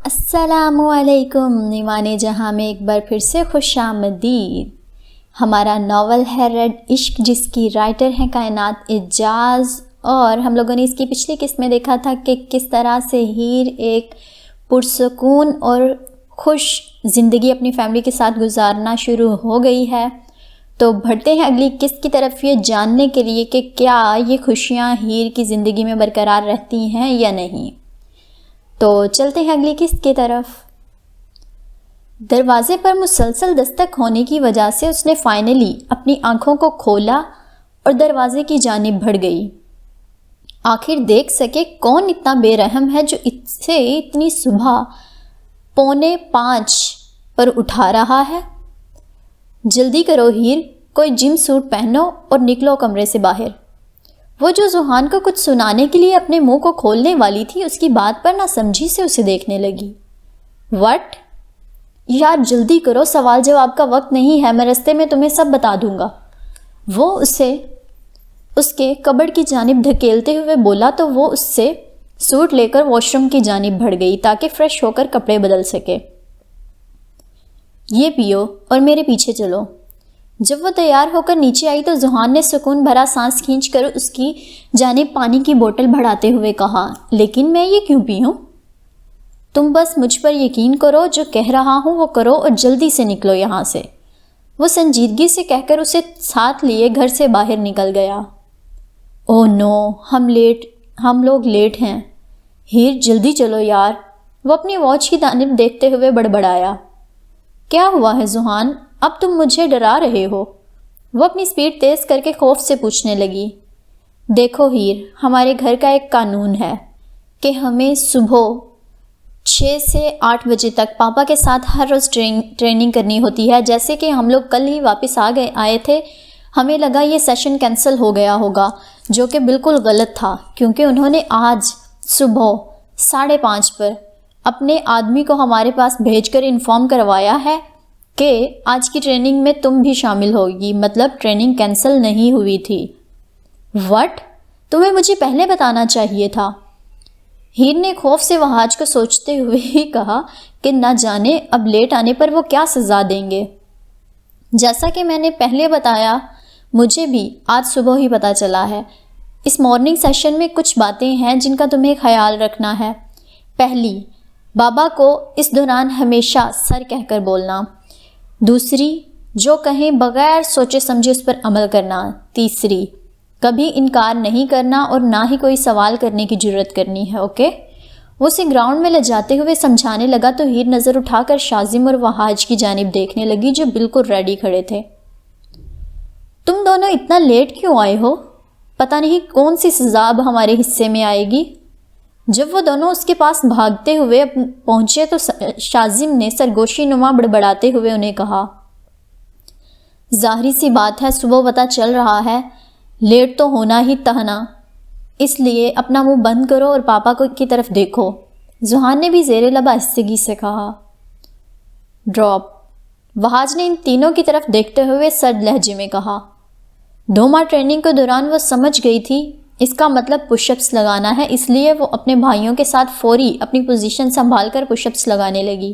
السلام علیکم ایمان جہاں میں ایک بار پھر سے خوش آمدید۔ ہمارا ناول ہے ریڈ عشق، جس کی رائٹر ہیں کائنات اعجاز، اور ہم لوگوں نے اس کی پچھلی قسط میں دیکھا تھا کہ کس طرح سے ہیر ایک پرسکون اور خوش زندگی اپنی فیملی کے ساتھ گزارنا شروع ہو گئی ہے۔ تو بڑھتے ہیں اگلی قسط کی طرف، یہ جاننے کے لیے کہ کیا یہ خوشیاں ہیر کی زندگی میں برقرار رہتی ہیں یا نہیں۔ تو چلتے ہیں اگلی قسط کی طرف۔ دروازے پر مسلسل دستک ہونے کی وجہ سے اس نے فائنلی اپنی آنکھوں کو کھولا اور دروازے کی جانب بڑھ گئی۔ آخر دیکھ سکے کون اتنا بے رحم ہے جو اسے اتنی صبح 4:45 پر اٹھا رہا ہے۔ جلدی کرو ہیر، کوئی جم سوٹ پہنو اور نکلو کمرے سے باہر۔ وہ جو ذوحان کو کچھ سنانے کے لیے اپنے منہ کو کھولنے والی تھی، اس کی بات پر نہ سمجھی سے اسے دیکھنے لگی۔ وٹ؟ یار جلدی کرو، سوال جواب کا وقت نہیں ہے، میں رستے میں تمہیں سب بتا دوں گا۔ وہ اسے اس کے کبڑ کی جانب دھکیلتے ہوئے بولا تو وہ اس سے سوٹ لے کر واش روم کی جانب بڑھ گئی تاکہ فریش ہو کر کپڑے بدل سکے۔ یہ پیو اور میرے پیچھے چلو۔ جب وہ تیار ہو کر نیچے آئی تو ذوحان نے سکون بھرا سانس کھینچ کر اس کی جانب پانی کی بوتل بڑھاتے ہوئے کہا، لیکن میں یہ کیوں پیوں؟ تم بس مجھ پر یقین کرو، جو کہہ رہا ہوں وہ کرو اور جلدی سے نکلو یہاں سے۔ وہ سنجیدگی سے کہہ کر اسے ساتھ لیے گھر سے باہر نکل گیا۔ اوہ نو، ہم لوگ لیٹ ہیں۔ ہیر جلدی چلو یار۔ وہ اپنی واچ کی جانب دیکھتے ہوئے بڑبڑایا۔ کیا ہوا ہے ذوحان؟ اب تم مجھے ڈرا رہے ہو؟ وہ اپنی سپیڈ تیز کر کے خوف سے پوچھنے لگی۔ دیکھو ہیر، ہمارے گھر کا ایک قانون ہے کہ ہمیں صبح 6 سے 8 بجے تک پاپا کے ساتھ ہر روز ٹریننگ کرنی ہوتی ہے۔ جیسے کہ ہم لوگ کل ہی واپس آئے تھے، ہمیں لگا یہ سیشن کینسل ہو گیا ہوگا، جو کہ بالکل غلط تھا، کیونکہ انہوں نے آج صبح 5:30 پر اپنے آدمی کو ہمارے پاس بھیج کر انفارم کروایا ہے کہ آج کی ٹریننگ میں تم بھی شامل ہوگی، مطلب ٹریننگ کینسل نہیں ہوئی تھی۔ وٹ؟ تمہیں مجھے پہلے بتانا چاہیے تھا۔ ہیر نے خوف سے وہاج کو سوچتے ہوئے ہی کہا کہ نہ جانے اب لیٹ آنے پر وہ کیا سزا دیں گے۔ جیسا کہ میں نے پہلے بتایا، مجھے بھی آج صبح ہی پتہ چلا ہے۔ اس مارننگ سیشن میں کچھ باتیں ہیں جن کا تمہیں خیال رکھنا ہے۔ پہلی، بابا کو اس دوران ہمیشہ سر کہہ کر بولنا۔ دوسری، جو کہیں بغیر سوچے سمجھے اس پر عمل کرنا۔ تیسری، کبھی انکار نہیں کرنا اور نہ ہی کوئی سوال کرنے کی جرات کرنی ہے، اوکے؟ وہ اسے گراؤنڈ میں لے جاتے ہوئے سمجھانے لگا تو ہیر نظر اٹھا کر شازم اور وہاج کی جانب دیکھنے لگی جو بالکل ریڈی کھڑے تھے۔ تم دونوں اتنا لیٹ کیوں آئے ہو؟ پتہ نہیں کون سی سزا اب ہمارے حصے میں آئے گی۔ جب وہ دونوں اس کے پاس بھاگتے ہوئے پہنچے تو شازم نے سرگوشی نما بڑبڑاتے ہوئے انہیں کہا، ظاہری سی بات ہے، صبح پتہ چل رہا ہے لیٹ تو ہونا ہی تھا، اس لیے اپنا منہ بند کرو اور پاپا کی طرف دیکھو۔ ذوحان نے بھی زیر لب آہستگی سے کہا۔ ڈراپ۔ وہاج نے ان تینوں کی طرف دیکھتے ہوئے سرد لہجے میں کہا۔ 2 ماہ ٹریننگ کے دوران وہ سمجھ گئی تھی اس کا مطلب پش اپس لگانا ہے، اس لیے وہ اپنے بھائیوں کے ساتھ فوری اپنی پوزیشن سنبھال کر پش اپس لگانے لگی۔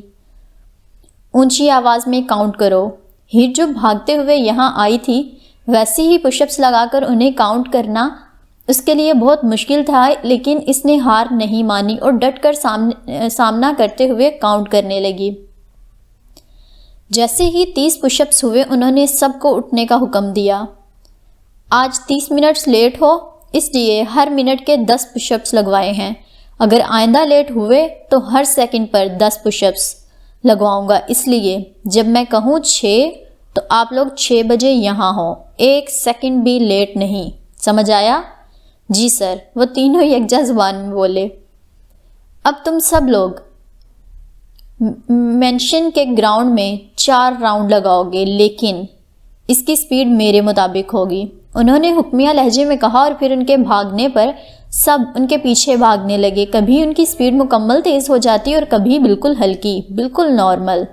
اونچی آواز میں کاؤنٹ کرو۔ ہیر جو بھاگتے ہوئے یہاں آئی تھی ویسے ہی پش اپس لگا کر انہیں کاؤنٹ کرنا اس کے لیے بہت مشکل تھا، لیکن اس نے ہار نہیں مانی اور ڈٹ کر سامنا کرتے ہوئے کاؤنٹ کرنے لگی۔ جیسے ہی 30 پش اپس ہوئے انہوں نے سب کو اٹھنے کا حکم دیا۔ آج 30 منٹس لیٹ ہو، اس لیے ہر منٹ کے 10 پش اپس لگوائے ہیں۔ اگر آئندہ لیٹ ہوئے تو ہر سیکنڈ پر 10 پش اپس لگواؤں گا، اس لیے جب میں کہوں 6 تو آپ لوگ 6 بجے یہاں ہوں، 1 سیکنڈ بھی لیٹ نہیں، سمجھ آیا؟ جی سر، وہ تینوں یکجا زبان میں بولے۔ اب تم سب لوگ مینشن کے گراؤنڈ میں 4 راؤنڈ لگاؤ گے، لیکن اس کی سپیڈ میرے مطابق ہوگی، انہوں نے حکمیہ لہجے میں کہا، اور پھر ان کے بھاگنے پر سب ان کے پیچھے بھاگنے لگے۔ کبھی ان کی سپیڈ مکمل تیز ہو جاتی اور کبھی بالکل ہلکی، بالکل نارمل۔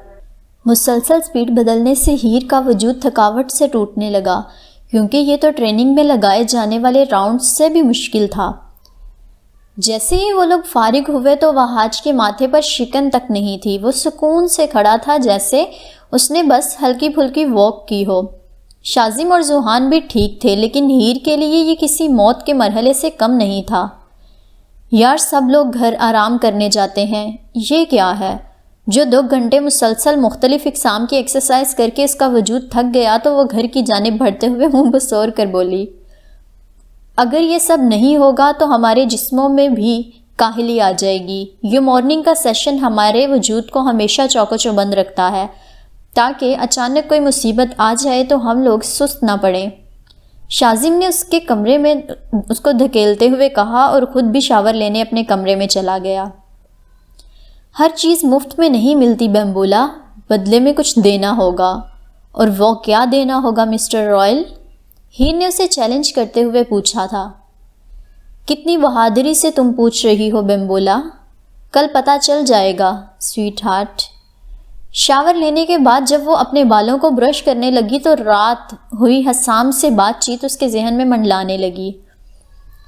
مسلسل سپیڈ بدلنے سے ہیر کا وجود تھکاوٹ سے ٹوٹنے لگا، کیونکہ یہ تو ٹریننگ میں لگائے جانے والے راؤنڈ سے بھی مشکل تھا۔ جیسے ہی وہ لوگ فارغ ہوئے تو وہاج کے ماتھے پر شکن تک نہیں تھی۔ وہ سکون سے کھڑا تھا جیسے اس نے بس ہلکی پھلکی واک کی ہو۔ شازم اور ذوحان بھی ٹھیک تھے، لیکن ہیر کے لیے یہ کسی موت کے مرحلے سے کم نہیں تھا۔ یار سب لوگ گھر آرام کرنے جاتے ہیں، یہ کیا ہے؟ جو 2 گھنٹے مسلسل مختلف اقسام کی ایکسرسائز کر کے اس کا وجود تھک گیا تو وہ گھر کی جانب بڑھتے ہوئے منہ بسور کر بولی، اگر یہ سب نہیں ہوگا تو ہمارے جسموں میں بھی کاہلی آ جائے گی۔ یہ مارننگ کا سیشن ہمارے وجود کو ہمیشہ چوکو چوبند رکھتا ہے تاکہ اچانک کوئی مصیبت آ جائے تو ہم لوگ سست نہ پڑیں۔ شازم نے اس کے کمرے میں اس کو دھکیلتے ہوئے کہا اور خود بھی شاور لینے اپنے کمرے میں چلا گیا۔ ہر چیز مفت میں نہیں ملتی بیمبولا، بدلے میں کچھ دینا ہوگا۔ اور وہ کیا دینا ہوگا مسٹر رائل؟ ہیر نے اسے چیلنج کرتے ہوئے پوچھا تھا۔ کتنی بہادری سے تم پوچھ رہی ہو بیمبولا، کل پتہ چل جائے گا سویٹ ہارٹ۔ شاور لینے کے بعد جب وہ اپنے بالوں کو برش کرنے لگی تو رات ہوئی حسام سے بات چیت اس کے ذہن میں منڈلانے لگی۔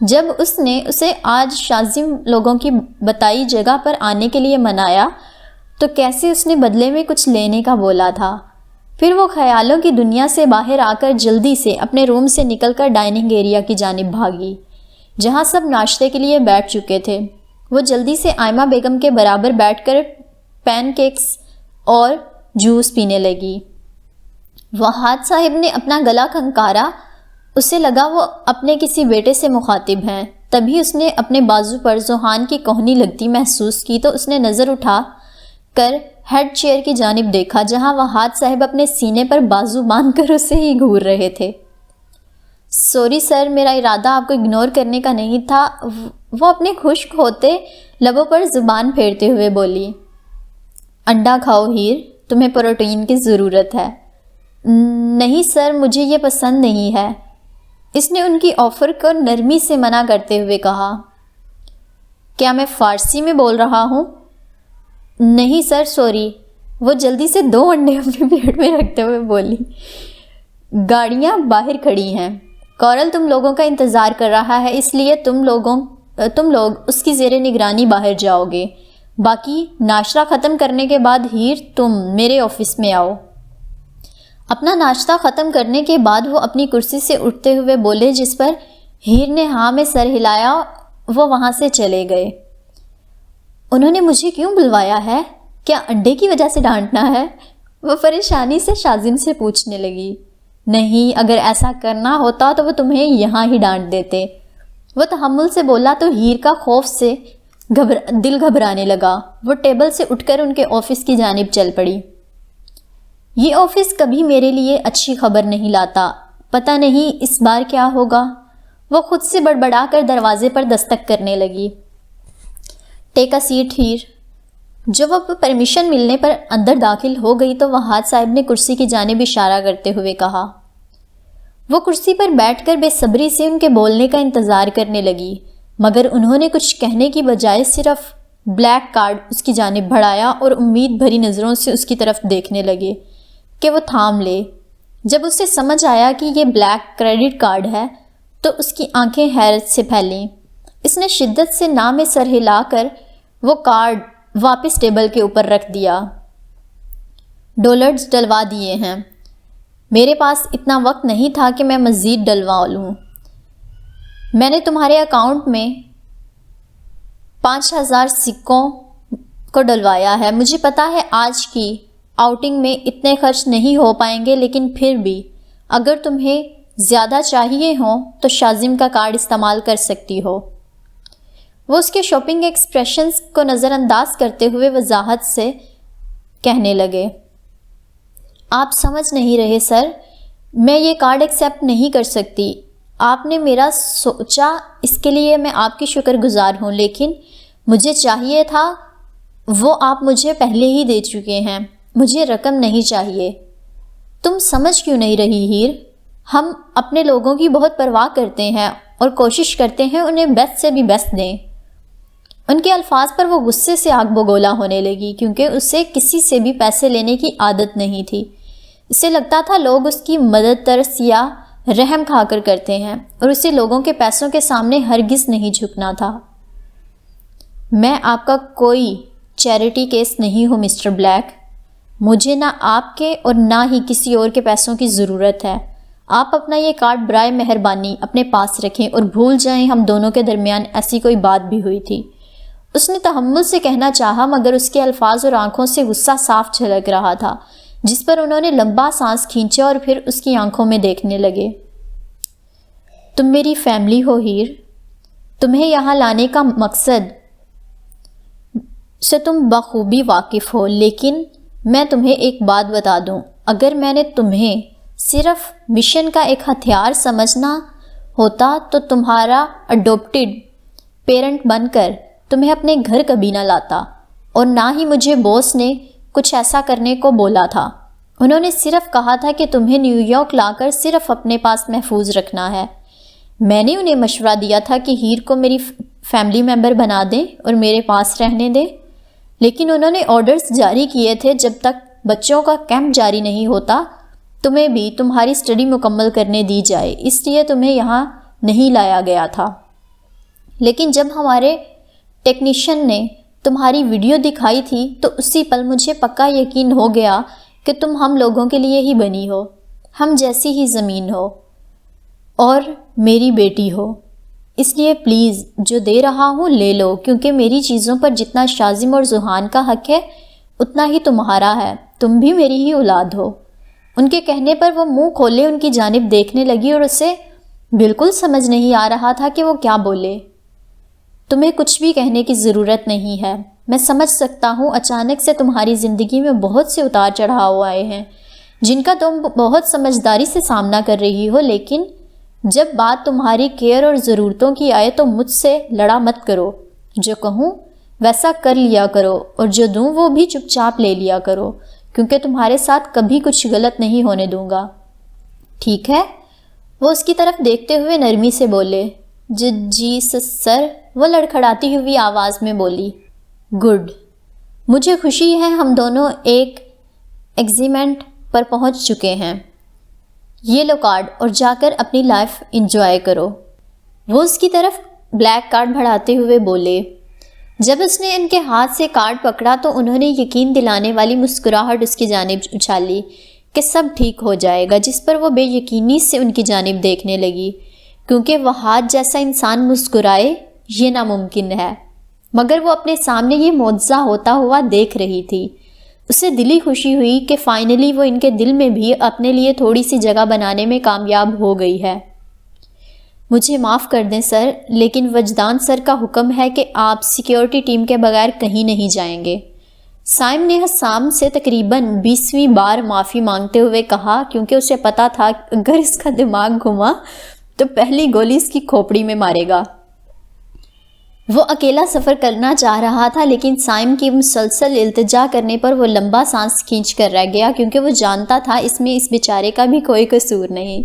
جب اس نے اسے آج شازم لوگوں کی بتائی جگہ پر آنے کے لیے منایا تو کیسے اس نے بدلے میں کچھ لینے کا بولا تھا۔ پھر وہ خیالوں کی دنیا سے باہر آ کر جلدی سے اپنے روم سے نکل کر ڈائننگ ایریا کی جانب بھاگی جہاں سب ناشتے کے لیے بیٹھ چکے تھے۔ وہ جلدی سے آئمہ بیگم کے برابر بیٹھ کر پین کیکس اور جوس پینے لگی۔ وہاج صاحب نے اپنا گلا کھنکارا، اسے لگا وہ اپنے کسی بیٹے سے مخاطب ہیں۔ تبھی اس نے اپنے بازو پر ذوحان کی کوہنی لگتی محسوس کی تو اس نے نظر اٹھا کر ہیڈ چیئر کی جانب دیکھا جہاں وہاج صاحب اپنے سینے پر بازو باندھ کر اسے ہی گھور رہے تھے۔ سوری سر، میرا ارادہ آپ کو اگنور کرنے کا نہیں تھا، وہ اپنے خشک ہوتے لبوں پر زبان پھیرتے ہوئے بولی۔ انڈا کھاؤ ہیر، تمہیں پروٹین کی ضرورت ہے۔ نہیں سر، مجھے یہ پسند نہیں ہے، اس نے ان کی آفر کو نرمی سے منع کرتے ہوئے کہا۔ کیا میں فارسی میں بول رہا ہوں؟ نہیں سر سوری، وہ جلدی سے 2 انڈے اپنے پلیٹ میں رکھتے ہوئے بولی۔ گاڑیاں باہر کھڑی ہیں، کورل تم لوگوں کا انتظار کر رہا ہے، اس لیے تم لوگ اس کی زیر نگرانی باہر جاؤ گے۔ باقی ناشتہ ختم کرنے کے بعد ہیر تم میرے آفس میں آؤ۔ اپنا ناشتہ ختم کرنے کے بعد وہ اپنی کرسی سے اٹھتے ہوئے بولے، جس پر ہیر نے ہاں میں سر ہلایا۔ وہ وہاں سے چلے گئے۔ انہوں نے مجھے کیوں بلوایا ہے؟ کیا انڈے کی وجہ سے ڈانٹنا ہے؟ وہ پریشانی سے شازم سے پوچھنے لگی۔ نہیں، اگر ایسا کرنا ہوتا تو وہ تمہیں یہاں ہی ڈانٹ دیتے۔ وہ تحمل سے بولا تو ہیر کا خوف سے دل گھبرانے لگا۔ وہ ٹیبل سے اٹھ کر ان کے آفس کی جانب چل پڑی۔ یہ آفس کبھی میرے لیے اچھی خبر نہیں لاتا، پتہ نہیں اس بار کیا ہوگا۔ وہ خود سے بڑبڑا کر دروازے پر دستک کرنے لگی۔ ٹیک اے سیٹ ہیر۔ جب وہ پرمیشن ملنے پر اندر داخل ہو گئی تو وہاج صاحب نے کرسی کی جانب اشارہ کرتے ہوئے کہا۔ وہ کرسی پر بیٹھ کر بے صبری سے ان کے بولنے کا انتظار کرنے لگی، مگر انہوں نے کچھ کہنے کی بجائے صرف بلیک کارڈ اس کی جانب بڑھایا اور امید بھری نظروں سے اس کی طرف دیکھنے لگے کہ وہ تھام لے۔ جب اسے سمجھ آیا کہ یہ بلیک کریڈٹ کارڈ ہے تو اس کی آنکھیں حیرت سے پھیلیں۔ اس نے شدت سے نہ میں سر ہلا کر وہ کارڈ واپس ٹیبل کے اوپر رکھ دیا۔ $ ڈلوا دیے ہیں، میرے پاس اتنا وقت نہیں تھا کہ میں مزید ڈلوا لوں۔ میں نے تمہارے اکاؤنٹ میں 5000 سکوں کو ڈلوایا ہے۔ مجھے پتا ہے آج کی آؤٹنگ میں اتنے خرچ نہیں ہو پائیں گے، لیکن پھر بھی اگر تمہیں زیادہ چاہیے ہوں تو شازم کا کارڈ استعمال کر سکتی ہو۔ وہ اس کے شاپنگ ایکسپریشنز کو نظر انداز کرتے ہوئے وضاحت سے کہنے لگے۔ آپ سمجھ نہیں رہے سر، میں یہ کارڈ ایکسیپٹ نہیں کر سکتی۔ آپ نے میرا سوچا، اس کے لیے میں آپ کی شکر گزار ہوں، لیکن مجھے چاہیے تھا وہ آپ مجھے پہلے ہی دے چکے ہیں۔ مجھے رقم نہیں چاہیے۔ تم سمجھ کیوں نہیں رہی ہیر؟ ہم اپنے لوگوں کی بہت پرواہ کرتے ہیں اور کوشش کرتے ہیں انہیں بیسٹ سے بھی بیسٹ دیں۔ ان کے الفاظ پر وہ غصے سے آگ بگولا ہونے لگی کیونکہ اسے کسی سے بھی پیسے لینے کی عادت نہیں تھی۔ اسے لگتا تھا لوگ اس کی مدد ترس یا رحم کھا کر کرتے ہیں اور اسے لوگوں کے پیسوں کے سامنے ہرگز نہیں جھکنا تھا۔ میں آپ کا کوئی چیریٹی کیس نہیں ہوں مسٹر بلیک. مجھے نہ آپ کے اور نہ ہی کسی اور کے پیسوں کی ضرورت ہے. آپ اپنا یہ کارڈ برائے مہربانی اپنے پاس رکھیں اور بھول جائیں ہم دونوں کے درمیان ایسی کوئی بات بھی ہوئی تھی. اس نے تحمل سے کہنا چاہا مگر اس کے الفاظ اور آنکھوں سے غصہ صاف جھلک رہا تھا، جس پر انہوں نے لمبا سانس کھینچا اور پھر اس کی آنکھوں میں دیکھنے لگے. تم میری فیملی ہو ہیر. تمہیں یہاں لانے کا مقصد سے تم بخوبی واقف ہو، لیکن میں تمہیں ایک بات بتا دوں. اگر میں نے تمہیں صرف مشن کا ایک ہتھیار سمجھنا ہوتا تو تمہارا اڈوپٹڈ پیرنٹ بن کر تمہیں اپنے گھر کبھی نہ لاتا، اور نہ ہی مجھے باس نے کچھ ایسا کرنے کو بولا تھا. انہوں نے صرف کہا تھا کہ تمہیں نیو یارک لا کر صرف اپنے پاس محفوظ رکھنا ہے. میں نے انہیں مشورہ دیا تھا کہ ہیر کو میری فیملی ممبر بنا دیں اور میرے پاس رہنے دیں، لیکن انہوں نے آرڈرز جاری کیے تھے جب تک بچوں کا کیمپ جاری نہیں ہوتا تمہیں بھی تمہاری اسٹڈی مکمل کرنے دی جائے، اس لیے تمہیں یہاں نہیں لایا گیا تھا. لیکن جب ہمارے ٹیکنیشین نے تمہاری ویڈیو دکھائی تھی تو اسی پل مجھے پکا یقین ہو گیا کہ تم ہم لوگوں کے لیے ہی بنی ہو، ہم جیسی ہی زمین ہو اور میری بیٹی ہو. اس لیے پلیز جو دے رہا ہوں لے لو، کیونکہ میری چیزوں پر جتنا شازم اور ذوحان کا حق ہے اتنا ہی تمہارا ہے. تم بھی میری ہی اولاد ہو. ان کے کہنے پر وہ منہ کھولے ان کی جانب دیکھنے لگی اور اسے بالکل سمجھ نہیں آ رہا تھا کہ وہ کیا بولے. تمہیں کچھ بھی کہنے کی ضرورت نہیں ہے. میں سمجھ سکتا ہوں اچانک سے تمہاری زندگی میں بہت سے اتار چڑھاؤ آئے ہیں جن کا تم بہت سمجھداری سے سامنا کر رہی ہو، لیکن جب بات تمہاری کیئر اور ضرورتوں کی آئے تو مجھ سے لڑا مت کرو. جو کہوں ویسا کر لیا کرو اور جو دوں وہ بھی چپ چاپ لے لیا کرو، کیونکہ تمہارے ساتھ کبھی کچھ غلط نہیں ہونے دوں گا. ٹھیک ہے؟ وہ اس کی طرف دیکھتے ہوئے نرمی سے بولے. جی سر، وہ لڑکھڑاتی ہوئی آواز میں بولی. گڈ. مجھے خوشی ہے ہم دونوں ایک ایگریمنٹ پر پہنچ چکے ہیں. یہ لو کارڈ اور جا کر اپنی لائف انجوائے کرو. وہ اس کی طرف بلیک کارڈ بڑھاتے ہوئے بولے. جب اس نے ان کے ہاتھ سے کارڈ پکڑا تو انہوں نے یقین دلانے والی مسکراہٹ اس کی جانب اچھالی کہ سب ٹھیک ہو جائے گا، جس پر وہ بے یقینی سے ان کی جانب دیکھنے لگی، کیونکہ وہ ہاتھ جیسا انسان مسکرائے یہ ناممکن ہے. مگر وہ اپنے سامنے یہ معجزہ ہوتا ہوا دیکھ رہی تھی. اسے دلی خوشی ہوئی کہ فائنلی وہ ان کے دل میں بھی اپنے لیے تھوڑی سی جگہ بنانے میں کامیاب ہو گئی ہے. مجھے معاف کر دیں سر، لیکن وجدان سر کا حکم ہے کہ آپ سیکیورٹی ٹیم کے بغیر کہیں نہیں جائیں گے. سائم نے حسام سے تقریباً 20ویں بار معافی مانگتے ہوئے کہا، کیونکہ اسے پتا تھا کہ اگر اس کا دماغ گھما تو پہلی گولی اس کی کھوپڑی میں مارے گا. وہ اکیلا سفر کرنا چاہ رہا تھا، لیکن سائم کی مسلسل التجا کرنے پر وہ لمبا سانس کھینچ کر رہ گیا، کیونکہ وہ جانتا تھا اس میں اس بیچارے کا بھی کوئی قصور نہیں.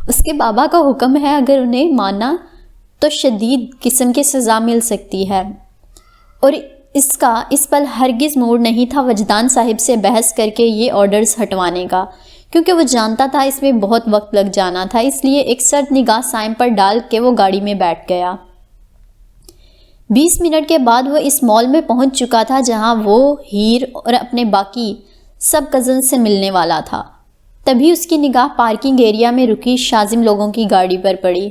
اس کے بابا کا حکم ہے، اگر انہیں مانا تو شدید قسم کی سزا مل سکتی ہے، اور اس کا اس پل ہرگز موڈ نہیں تھا وجدان صاحب سے بحث کر کے یہ آرڈرز ہٹوانے کا، کیونکہ وہ جانتا تھا اس میں بہت وقت لگ جانا تھا. اس لیے ایک سرد نگاہ سائم پر ڈال کے وہ گاڑی میں بیٹھ گیا. 20 منٹ کے بعد وہ اس مال میں پہنچ چکا تھا جہاں وہ ہیر اور اپنے باقی سب کزن سے ملنے والا تھا. تبھی اس کی نگاہ پارکنگ ایریا میں رکی شازم لوگوں کی گاڑی پر پڑی.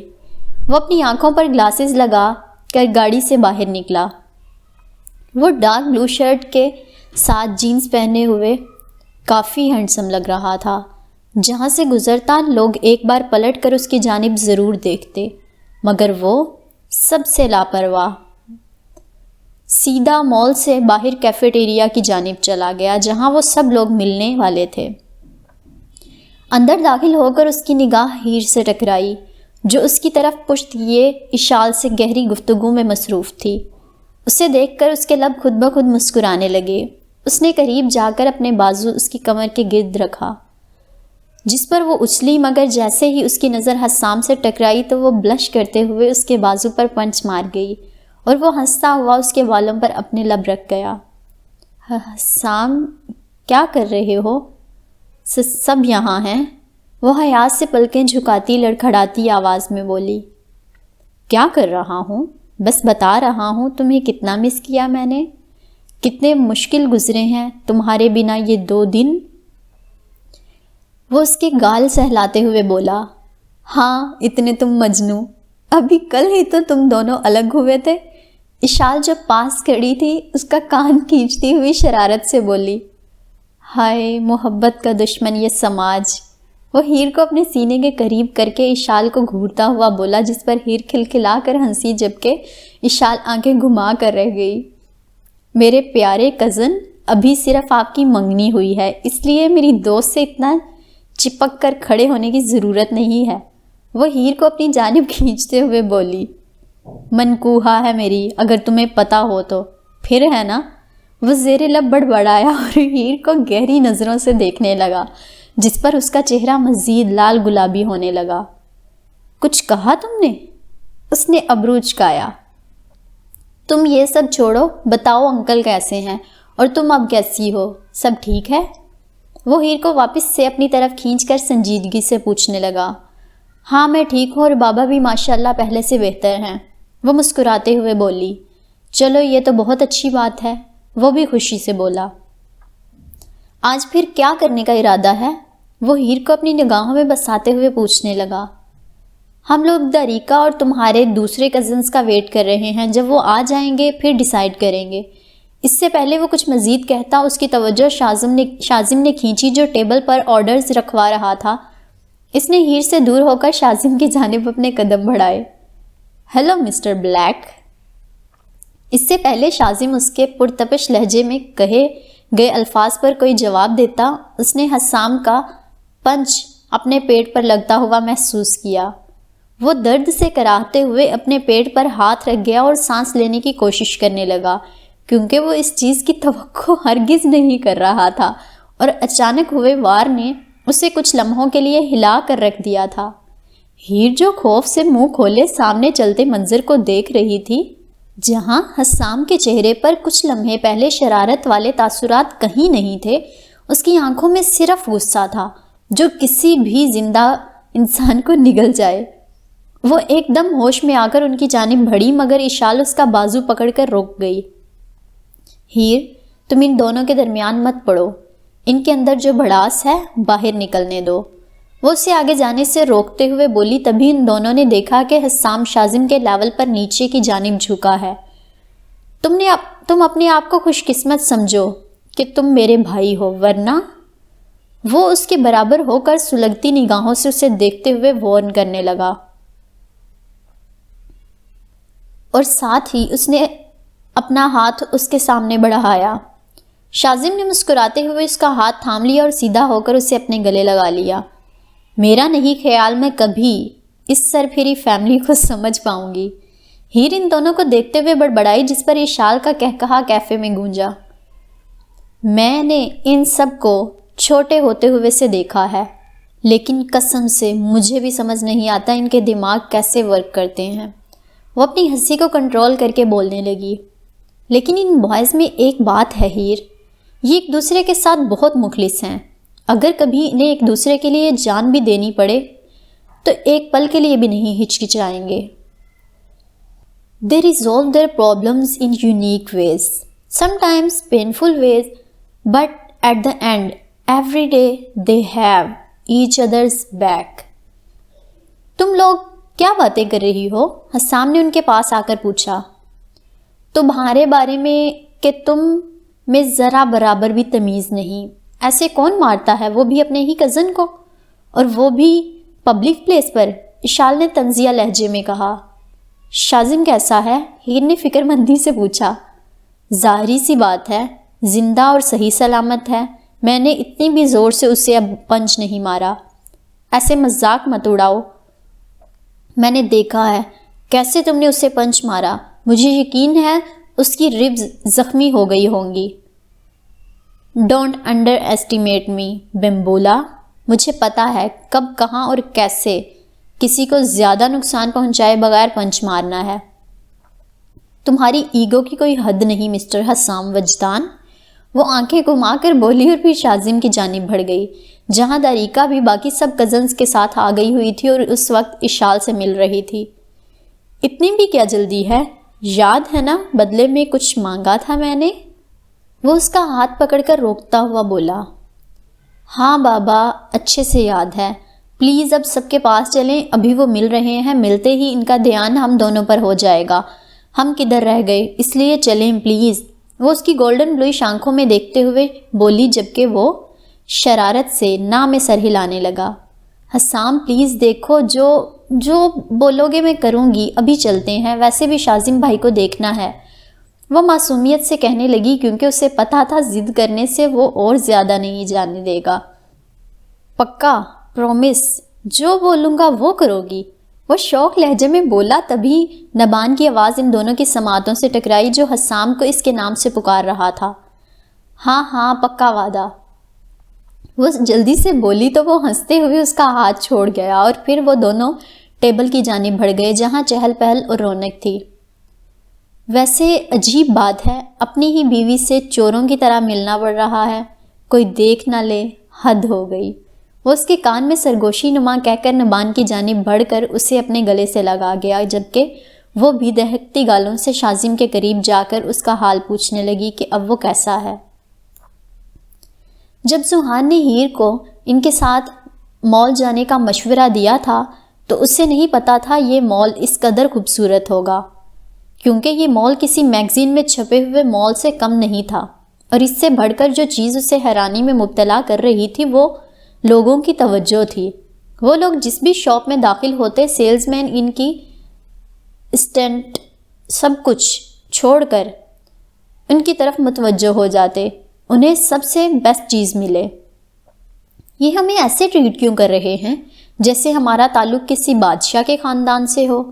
وہ اپنی آنکھوں پر گلاسز لگا کر گاڑی سے باہر نکلا. وہ ڈارک بلو شرٹ کے ساتھ جینز پہنے ہوئے کافی ہینڈسم لگ رہا تھا. جہاں سے گزرتا لوگ ایک بار پلٹ کر اس کی جانب ضرور دیکھتے، مگر وہ سب سے لاپرواہ سیدھا مال سے باہر کیفیٹیریا کی جانب چلا گیا جہاں وہ سب لوگ ملنے والے تھے. اندر داخل ہو کر اس کی نگاہ ہیر سے ٹکرائی، جو اس کی طرف پشت کیے اشال سے گہری گفتگو میں مصروف تھی. اسے دیکھ کر اس کے لب خود بخود مسکرانے لگے. اس نے قریب جا کر اپنے بازو اس کی کمر کے گرد رکھا، جس پر وہ اچھلی، مگر جیسے ہی اس کی نظر حسام سے ٹکرائی تو وہ بلش کرتے ہوئے اس کے بازو پر پنچ مار گئی اور وہ ہنستا ہوا اس کے بالوں پر اپنے لب رکھ گیا. حسام، کیا کر رہے ہو؟ سب یہاں ہیں، وہ حیات سے پلکیں جھکاتی لڑکھڑاتی آواز میں بولی. کیا کر رہا ہوں؟ بس بتا رہا ہوں تمہیں کتنا مس کیا میں نے، کتنے مشکل گزرے ہیں تمہارے بنا یہ 2 دن۔ وہ اس کے گال سہلاتے ہوئے بولا، ہاں اتنے تم مجنوں، ابھی کل ہی تو تم دونوں الگ ہوئے تھے۔ اشال جو پاس کھڑی تھی اس کا کان کھینچتی ہوئی شرارت سے بولی، ہائے محبت کا دشمن یہ سماج۔ وہ ہیر کو اپنے سینے کے قریب کر کے اشال کو گھورتا ہوا بولا، جس پر ہیر کھلکھلا کر ہنسی جبکہ اشال آنکھیں گھما کر رہ گئی۔ میرے پیارے کزن، ابھی صرف آپ کی منگنی ہوئی ہے، اس لیے میری دوست سے اتنا چپک کر کھڑے ہونے کی ضرورت نہیں ہے۔ وہ ہیر کو اپنی جانب کھینچتے ہوئے بولی، منکوہا ہے میری، اگر تمہیں پتہ ہو تو۔ پھر ہے نا؟ وہ زیر لب بڑبڑایا اور ہیر کو گہری نظروں سے دیکھنے لگا، جس پر اس کا چہرہ مزید لال گلابی ہونے لگا۔ کچھ کہا تم نے؟ اس نے ابرو اچکایا۔ تم یہ سب چھوڑو، بتاؤ انکل کیسے ہیں اور تم اب کیسی ہو، سب ٹھیک ہے؟ وہ ہیر کو واپس سے اپنی طرف کھینچ کر سنجیدگی سے پوچھنے لگا۔ ہاں میں ٹھیک ہوں اور بابا بھی ماشاءاللہ پہلے سے بہتر ہیں، وہ مسکراتے ہوئے بولی۔ چلو یہ تو بہت اچھی بات ہے، وہ بھی خوشی سے بولا۔ آج پھر کیا کرنے کا ارادہ ہے؟ وہ ہیر کو اپنی نگاہوں میں بساتے ہوئے پوچھنے لگا۔ ہم لوگ داریکا اور تمہارے دوسرے کزنز کا ویٹ کر رہے ہیں، جب وہ آ جائیں گے پھر ڈیسائیڈ کریں گے۔ اس سے پہلے وہ کچھ مزید کہتا اس کی توجہ شازم نے کھینچی، جو ٹیبل پر آرڈرز رکھوا رہا تھا۔ اس نے ہیر سے دور ہو کر شازم کی جانب اپنے قدم بڑھائے۔ Hello mister black. اس سے پہلے شازم اس کے پرتپش لہجے میں کہے گئے الفاظ پر کوئی جواب دیتا، اس نے حسام کا پنچ اپنے پیٹ پر لگتا ہوا محسوس کیا۔ وہ درد سے کراہتے ہوئے اپنے پیٹ پر ہاتھ رکھ گیا اور سانس لینے کی کوشش کرنے لگا، کیونکہ وہ اس چیز کی توقع ہرگز نہیں کر رہا تھا، اور اچانک ہوئے وار نے اسے کچھ لمحوں کے لیے ہلا کر رکھ دیا تھا۔ ہیر جو خوف سے منہ کھولے سامنے چلتے منظر کو دیکھ رہی تھی، جہاں حسام کے چہرے پر کچھ لمحے پہلے شرارت والے تاثرات کہیں نہیں تھے، اس کی آنکھوں میں صرف غصہ تھا جو کسی بھی زندہ انسان کو نگل جائے۔ وہ ایک دم ہوش میں آ کر ان کی جانب بڑھی، مگر اشال اس کا بازو پکڑ کر روک گئی۔ ہیر، تم ان دونوں کے درمیان مت پڑو، ان کے اندر جو بھڑاس ہے باہر نکلنے دو۔ وہ اسے آگے جانے سے روکتے ہوئے بولی، تبھی ان دونوں نے دیکھا کہ حسام شازم کے لیول پر نیچے کی جانب جھکا ہے۔ تم اپنے آپ کو خوش قسمت سمجھو کہ تم میرے بھائی ہو، ورنہ… وہ اس کے برابر ہو کر سلگتی نگاہوں سے اسے دیکھتے ہوئے وارن کرنے لگا، اور ساتھ ہی اس نے اپنا ہاتھ اس کے سامنے بڑھایا۔ شازم نے مسکراتے ہوئے اس کا ہاتھ تھام لیا اور سیدھا ہو کر اسے اپنے گلے لگا لیا۔ میرا نہیں خیال میں کبھی اس سرپھری فیملی کو سمجھ پاؤں گی۔ ہیر ان دونوں کو دیکھتے ہوئے بڑبڑائی، جس پر اشال کا کہکہا کیفے میں گونجا۔ میں نے ان سب کو چھوٹے ہوتے ہوئے سے دیکھا ہے، لیکن قسم سے مجھے بھی سمجھ نہیں آتا ان کے دماغ کیسے ورک کرتے ہیں۔ وہ اپنی ہنسی کو کنٹرول کر کے بولنے لگی، لیکن ان بوائز میں ایک بات ہے ہیر، یہ ایک دوسرے کے ساتھ بہت مخلص ہیں۔ اگر کبھی انہیں ایک دوسرے کے لیے جان بھی دینی پڑے تو ایک پل کے لیے بھی نہیں ہچکچائیں گے۔ They resolve their problems in unique ways, sometimes painful ways, but at the end, every day they have each other's back. تم لوگ کیا باتیں کر رہی ہو؟ حسام نے ان کے پاس آ کر پوچھا۔ تمہارے بارے میں کہ تم میں ذرا برابر بھی تمیز نہیں، ایسے کون مارتا ہے، وہ بھی اپنے ہی کزن کو، اور وہ بھی پبلک پلیس پر، اشال نے طنزیہ لہجے میں کہا۔ شازم کیسا ہے؟ ہیر نے فکر مندی سے پوچھا۔ ظاہری سی بات ہے، زندہ اور صحیح سلامت ہے، میں نے اتنی بھی زور سے اسے اب پنچ نہیں مارا۔ ایسے مذاق مت اڑاؤ، میں نے دیکھا ہے کیسے تم نے اسے پنچ مارا، مجھے یقین ہے اس کی ربز زخمی ہو گئی ہوں گی۔ ڈونٹ انڈر ایسٹیمیٹ می بمبولا، مجھے پتا ہے کب، کہاں اور کیسے کسی کو زیادہ نقصان پہنچائے بغیر پنچ مارنا ہے۔ تمہاری ایگو کی کوئی حد نہیں مسٹر حسام وجدان، وہ آنکھیں گھما کر بولی، اور پھر شازم کی جانب بڑھ گئی، جہاں داریکا بھی باقی سب کزنز کے ساتھ آ گئی ہوئی تھی اور اس وقت اشال سے مل رہی تھی۔ اتنی بھی کیا جلدی ہے؟ یاد ہے نا بدلے میں کچھ مانگا تھا میں نے؟ وہ اس کا ہاتھ پکڑ کر روکتا ہوا بولا۔ ہاں بابا، اچھے سے یاد ہے، پلیز اب سب کے پاس چلیں، ابھی وہ مل رہے ہیں، ملتے ہی ان کا دھیان ہم دونوں پر ہو جائے گا، ہم کدھر رہ گئے، اس لیے چلیں پلیز۔ وہ اس کی گولڈن بلوئش آنکھوں میں دیکھتے ہوئے بولی، جبکہ وہ شرارت سے ناں میں سر ہلانے لگا۔ حسام پلیز دیکھو، جو بولو گے میں کروں گی، ابھی چلتے ہیں، ویسے بھی شازم بھائی کو دیکھنا ہے، وہ معصومیت سے کہنے لگی کیونکہ اسے پتا تھا ضد کرنے سے وہ اور زیادہ نہیں جانے دے گا۔ پکا، پرومس، جو بولوں گا وہ کرو گی، وہ شوق لہجے میں بولا۔ تبھی نبان کی آواز ان دونوں کی سماعتوں سے ٹکرائی جو حسام کو اس کے نام سے پکار رہا تھا۔ ہاں ہاں پکا وعدہ، وہ جلدی سے بولی تو وہ ہنستے ہوئے اس کا ہاتھ چھوڑ گیا اور پھر وہ دونوں ٹیبل کی جانب بڑھ گئے جہاں چہل پہل اور رونق تھی۔ ویسے عجیب بات ہے، اپنی ہی بیوی سے چوروں کی طرح ملنا پڑ رہا ہے، کوئی دیکھ نہ لے، حد ہو گئی۔ وہ اس کے کان میں سرگوشی نما کہہ کر نبان کی جانب بڑھ کر اسے اپنے گلے سے لگا گیا، جبکہ وہ بھی دہکتی گالوں سے شازم کے قریب جا کر اس کا حال پوچھنے لگی کہ اب وہ کیسا ہے۔ جب سوہان نے ہیر کو ان کے ساتھ مال جانے کا مشورہ دیا تھا تو اسے نہیں پتا تھا یہ مال اس قدر خوبصورت ہوگا، کیونکہ یہ مال کسی میگزین میں چھپے ہوئے مال سے کم نہیں تھا، اور اس سے بڑھ کر جو چیز اسے حیرانی میں مبتلا کر رہی تھی وہ لوگوں کی توجہ تھی۔ وہ لوگ جس بھی شاپ میں داخل ہوتے، سیلز مین ان کی اسٹنٹ سب کچھ چھوڑ کر ان کی طرف متوجہ ہو جاتے، انہیں سب سے بیسٹ چیز ملے۔ یہ ہمیں ایسے ٹریٹ کیوں کر رہے ہیں جیسے ہمارا تعلق کسی بادشاہ کے خاندان سے ہو؟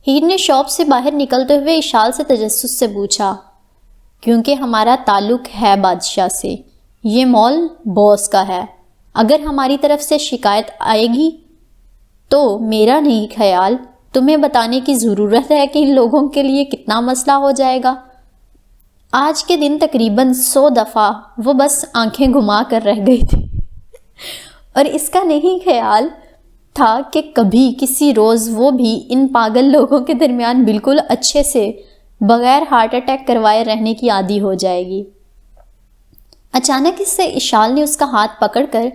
ہیر نے شاپ سے باہر نکلتے ہوئے اشال سے تجسس سے پوچھا۔ کیونکہ ہمارا تعلق ہے بادشاہ سے، یہ مال باس کا ہے، اگر ہماری طرف سے شکایت آئے گی تو میرا نہیں خیال تمہیں بتانے کی ضرورت ہے کہ ان لوگوں کے لیے کتنا مسئلہ ہو جائے گا۔ آج کے دن تقریباً 100 دفعہ وہ بس آنکھیں گھما کر رہ گئی تھی اور اس کا نہیں خیال تھا کہ کبھی کسی روز وہ بھی ان پاگل لوگوں کے درمیان بالکل اچھے سے بغیر ہارٹ اٹیک کروائے رہنے کی عادی ہو جائے گی۔ اچانک اس سے اشال نے اس کا ہاتھ پکڑ کر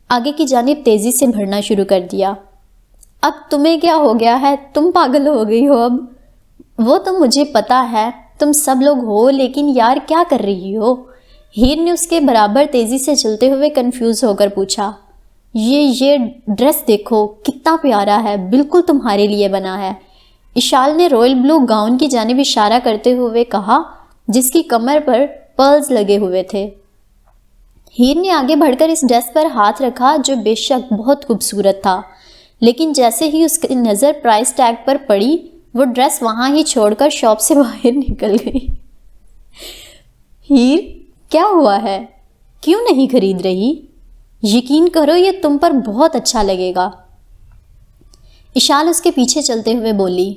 آگے کی جانب تیزی سے بڑھنا شروع کر دیا۔ اب تمہیں کیا ہو گیا ہے؟ تم پاگل ہو گئی ہو اب؟ وہ تو مجھے پتا ہے، تم سب لوگ ہو، لیکن یار کیا کر رہی ہو؟ ہیر نے اس کے برابر تیزی سے چلتے ہوئے کنفیوز ہو کر پوچھا۔ یہ ڈریس دیکھو کتنا پیارا ہے، بالکل تمہارے لیے بنا ہے، اشال نے رائل بلو گاؤن کی جانب اشارہ کرتے ہوئے کہا جس کی کمر پر پرلز لگے ہوئے تھے۔ ہیر نے آگے بڑھ کر اس ڈریس پر ہاتھ رکھا جو بے شک بہت خوبصورت تھا، لیکن جیسے ہی اس کی نظر پرائس ٹیگ پر پڑی وہ ڈریس وہاں ہی چھوڑ کر شاپ سے باہر نکل گئی۔ ہیر کیا ہوا ہے؟ کیوں نہیں خرید رہی؟ یقین کرو یہ تم پر بہت اچھا لگے گا۔ اشال اس کے پیچھے چلتے ہوئے بولی۔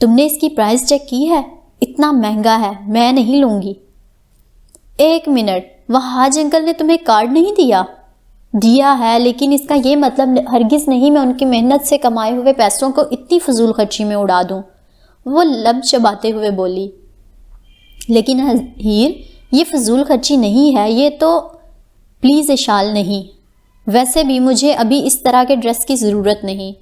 تم نے اس کی پرائس چیک کی ہے؟ اتنا مہنگا ہے، میں نہیں لوں گی۔ ایک منٹ، وہ حاج انکل نے تمہیں کارڈ نہیں دیا؟ دیا ہے، لیکن اس کا یہ مطلب ہرگز نہیں میں ان کی محنت سے کمائے ہوئے پیسوں کو اتنی فضول خرچی میں اڑا دوں، وہ لب چباتے ہوئے بولی۔ لیکن ہیر یہ فضول خرچی نہیں ہے، یہ تو… پلیز اشال نہیں، ویسے بھی مجھے ابھی اس طرح کے ڈریس کی ضرورت نہیں۔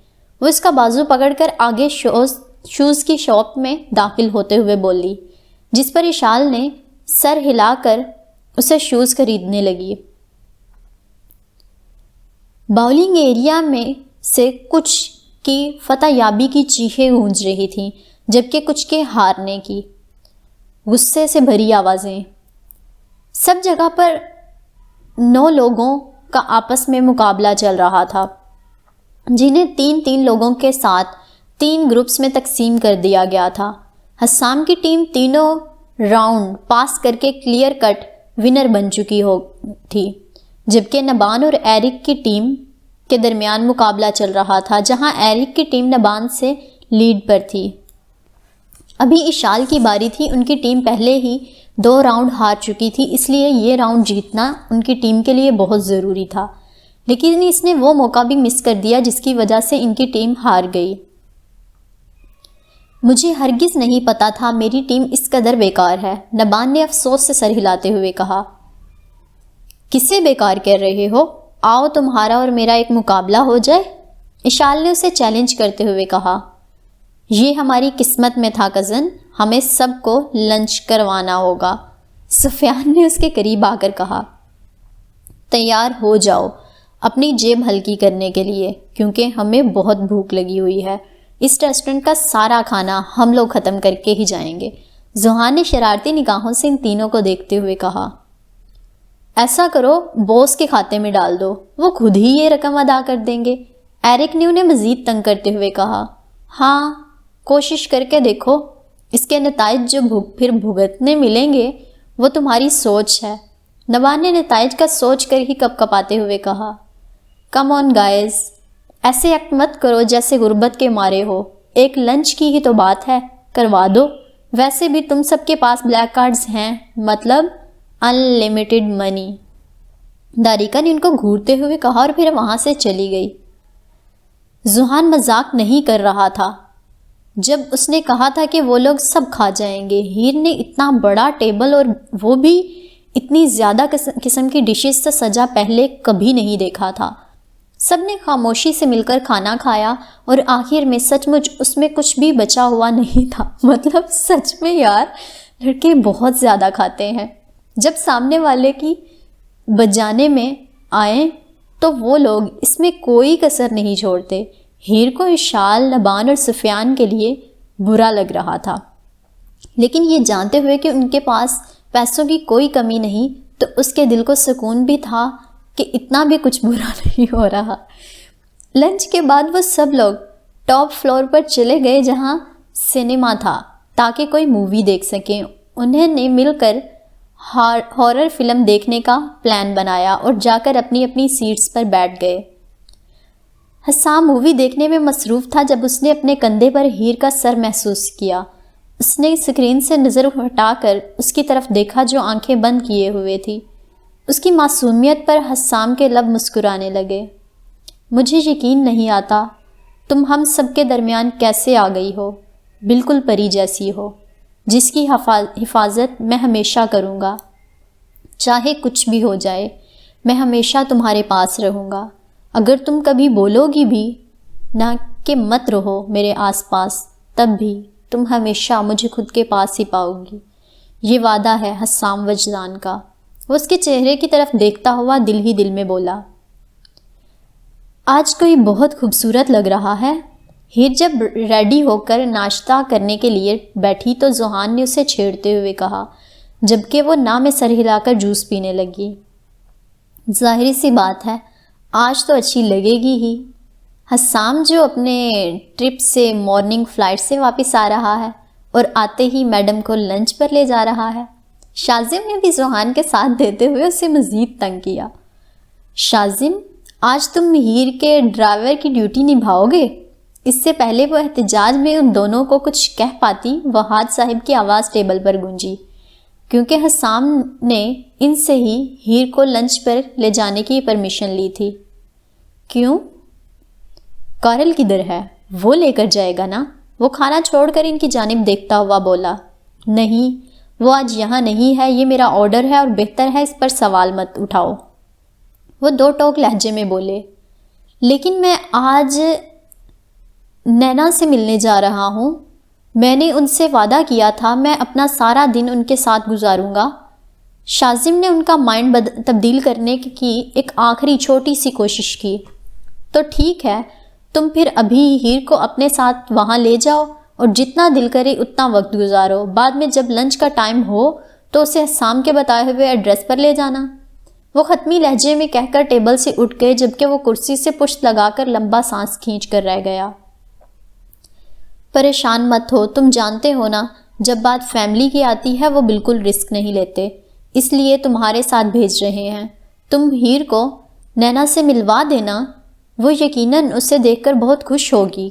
وہ اس کا بازو پکڑ کر آگے شوز کی شاپ میں داخل ہوتے ہوئے بولی، جس پر اشال نے سر ہلا کر اسے شوز خریدنے لگی۔ باؤلنگ ایریا میں سے کچھ کی فتح یابی کی چیخیں گونج رہی تھیں، جبکہ کچھ کے ہارنے کی غصے سے بھری آوازیں۔ سب جگہ پر 9 لوگوں کا آپس میں مقابلہ چل رہا تھا، جنہیں 3 لوگوں کے ساتھ 3 گروپس میں تقسیم کر دیا گیا تھا۔ حسام کی ٹیم تینوں راؤنڈ پاس کر کے کلیئر کٹ ونر بن چکی تھی، جبکہ نبان اور ایرک کی ٹیم کے درمیان مقابلہ چل رہا تھا، جہاں ایرک کی ٹیم نبان سے لیڈ پر تھی۔ ابھی اشال کی باری تھی، ان کی ٹیم پہلے ہی 2 راؤنڈ ہار چکی تھی، اس لیے یہ راؤنڈ جیتنا ان کی ٹیم کے لیے بہت ضروری تھا، لیکن اس نے وہ موقع بھی مس کر دیا جس کی وجہ سے ان کی ٹیم ہار گئی۔ مجھے ہرگز نہیں پتا تھا میری ٹیم اس قدر بیکار ہے، نبان نے افسوس سے سر ہلاتے ہوئے کہا۔ کسے بیکار کہہ رہے ہو؟ آؤ تمہارا اور میرا ایک مقابلہ ہو جائے، اشال نے اسے چیلنج کرتے ہوئے کہا۔ یہ ہماری قسمت میں تھا کزن، ہمیں سب کو لنچ کروانا ہوگا، سفیان نے اس کے قریب آ کر کہا۔ تیار ہو جاؤ اپنی جیب ہلکی کرنے کے لیے، کیونکہ ہمیں بہت بھوک لگی ہوئی ہے۔ اس ریسٹورنٹ کا سارا کھانا ہم لوگ ختم کر کے ہی جائیں گے، زوہان نے شرارتی نگاہوں سے ان تینوں کو دیکھتے ہوئے کہا۔ ایسا کرو بوس کے کھاتے میں ڈال دو، وہ خود ہی یہ رقم ادا کر دیں گے، ایرک نے انہیں مزید تنگ کرتے ہوئے کہا۔ ہاں کوشش کر کے دیکھو، اس کے نتائج جو پھر بھگتنے ملیں گے وہ تمہاری سوچ ہے، نبان نے نتائج کا سوچ کر ہی کپ کپاتے ہوئے کہا۔ کم آن گائز، ایسے ایکٹ مت کرو جیسے غربت کے مارے ہو، ایک لنچ کی ہی تو بات ہے، کروا دو، ویسے بھی تم سب کے پاس بلیک کارڈز ہیں، مطلب ان لمیٹڈ منی، داریکا نے ان کو گھورتے ہوئے کہا اور پھر وہاں سے چلی گئی۔ زوہان مذاق نہیں کر رہا تھا جب اس نے کہا تھا کہ وہ لوگ سب کھا جائیں گے۔ ہیر نے اتنا بڑا ٹیبل اور وہ بھی اتنی زیادہ قسم کی ڈشز سے سجا پہلے کبھی نہیں دیکھا تھا۔ سب نے خاموشی سے مل کر کھانا کھایا اور آخر میں سچ مچ اس میں کچھ بھی بچا ہوا نہیں تھا۔ مطلب سچ میں یار، لڑکے بہت زیادہ کھاتے ہیں۔ جب سامنے والے کی بجانے میں آئیں تو وہ لوگ اس میں کوئی کسر نہیں چھوڑتے۔ ہیر کو اشال، نبان اور سفیان کے لیے برا لگ رہا تھا، لیکن یہ جانتے ہوئے کہ ان کے پاس پیسوں کی کوئی کمی نہیں تو اس کے دل کو سکون بھی تھا کہ اتنا بھی کچھ برا نہیں ہو رہا۔ لنچ کے بعد وہ سب لوگ ٹاپ فلور پر چلے گئے جہاں سنیما تھا تاکہ کوئی مووی دیکھ سکیں۔ انہوں نے مل کر ہارر فلم دیکھنے کا پلان بنایا اور جا کر اپنی اپنی سیٹس پر بیٹھ گئے۔ حسام مووی دیکھنے میں مصروف تھا جب اس نے اپنے کندھے پر ہیر کا سر محسوس کیا۔ اس نے اسکرین سے نظر ہٹا کر اس کی طرف دیکھا جو آنکھیں بند کیے ہوئے تھی۔ اس کی معصومیت پر حسام کے لب مسکرانے لگے۔ مجھے یقین نہیں آتا تم ہم سب کے درمیان کیسے آ گئی ہو، بالکل پری جیسی ہو، جس کی حفاظت میں ہمیشہ کروں گا، چاہے کچھ بھی ہو جائے، میں ہمیشہ تمہارے پاس رہوں گا۔ اگر تم کبھی بولو گی بھی نہ کہ مت رہو میرے آس پاس، تب بھی تم ہمیشہ مجھے خود کے پاس ہی پاؤ گی، یہ وعدہ ہے حسام وجدان کا۔ وہ اس کے چہرے کی طرف دیکھتا ہوا دل ہی دل میں بولا۔ آج کوئی بہت خوبصورت لگ رہا ہے۔ ہیر جب ریڈی ہو کر ناشتہ کرنے کے لیے بیٹھی تو زوہان نے اسے چھیڑتے ہوئے کہا، جبکہ وہ نہ میں سر ہلا کر جوس پینے لگی۔ ظاہری سی بات ہے آج تو اچھی لگے گی ہی، حسام جو اپنے ٹرپ سے مارننگ فلائٹ سے واپس آ رہا ہے اور آتے ہی میڈم کو لنچ پر لے جا رہا ہے۔ شازم نے بھی زوہان کے ساتھ دیتے ہوئے اسے مزید تنگ کیا۔ شازم، آج تم ہیر کے ڈرائیور کی ڈیوٹی نبھاؤ گے؟ اس سے پہلے وہ احتجاج میں ان دونوں کو کچھ کہہ پاتی، وہاد صاحب کی آواز ٹیبل پر گونجی، کیونکہ حسام نے ان سے ہی ہیر کو لنچ پر لے جانے کی پرمیشن لی تھی۔ کیوں؟ کارل کدھر ہے؟ وہ لے کر جائے گا نا؟ وہ کھانا چھوڑ کر ان کی جانب دیکھتا ہوا بولا۔ نہیں، وہ آج یہاں نہیں ہے، یہ میرا آرڈر ہے اور بہتر ہے اس پر سوال مت اٹھاؤ، وہ دو ٹوک لہجے میں بولے۔ لیکن میں آج نینا سے ملنے جا رہا ہوں، میں نے ان سے وعدہ کیا تھا میں اپنا سارا دن ان کے ساتھ گزاروں گا۔ شازم نے ان کا مائنڈ تبدیل کرنے کی ایک آخری چھوٹی سی کوشش کی۔ تو ٹھیک ہے، تم پھر ابھی ہیر کو اپنے ساتھ وہاں لے جاؤ اور جتنا دل کرے اتنا وقت گزارو، بعد میں جب لنچ کا ٹائم ہو تو اسے حسام کے بتائے ہوئے ایڈریس پر لے جانا۔ وہ ختمی لہجے میں کہہ کر ٹیبل سے اٹھ گئے جبکہ وہ کرسی سے پشت لگا کر لمبا سانس کھینچ کر رہ گیا۔ پریشان مت ہو، تم جانتے ہو نا جب بات فیملی کی آتی ہے وہ بالکل رسک نہیں لیتے، اس لیے تمہارے ساتھ بھیج رہے ہیں۔ تم ہیر کو نینا سے ملوا دینا، وہ یقیناً اسے دیکھ کر بہت خوش ہوگی۔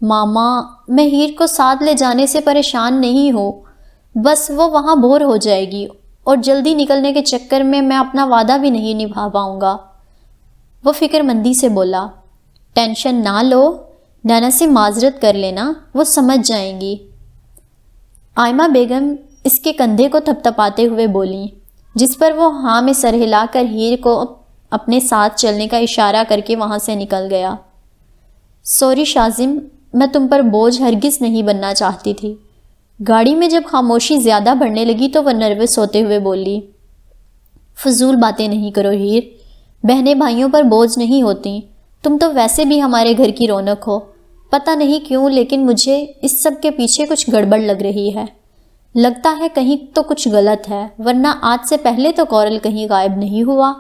ماما، میں ہیر کو ساتھ لے جانے سے پریشان نہیں ہوں، بس وہ وہاں بور ہو جائے گی اور جلدی نکلنے کے چکر میں اپنا وعدہ بھی نہیں نبھا پاؤں گا، وہ فکر مندی سے بولا۔ ٹینشن نہ لو، نینا سے معذرت کر لینا، وہ سمجھ جائیں گی۔ آئمہ بیگم اس کے کندھے کو تھپتھپاتے ہوئے بولیں، جس پر وہ ہاں میں سر ہلا کر ہیر کو اپنے ساتھ چلنے کا اشارہ کر کے وہاں سے نکل گیا۔ سوری شازم، میں تم پر بوجھ ہرگز نہیں بننا چاہتی تھی۔ گاڑی میں جب خاموشی زیادہ بڑھنے لگی تو وہ نروس ہوتے ہوئے بولی، فضول باتیں نہیں کرو ہیر، بہنیں بھائیوں پر بوجھ نہیں ہوتی، تم تو ویسے بھی ہمارے گھر کی رونق ہو۔ پتہ نہیں کیوں لیکن مجھے اس سب کے پیچھے کچھ گڑبڑ لگ رہی ہے، لگتا ہے کہیں تو کچھ غلط ہے، ورنہ آج سے پہلے تو کورل کہیں غائب نہیں ہوا۔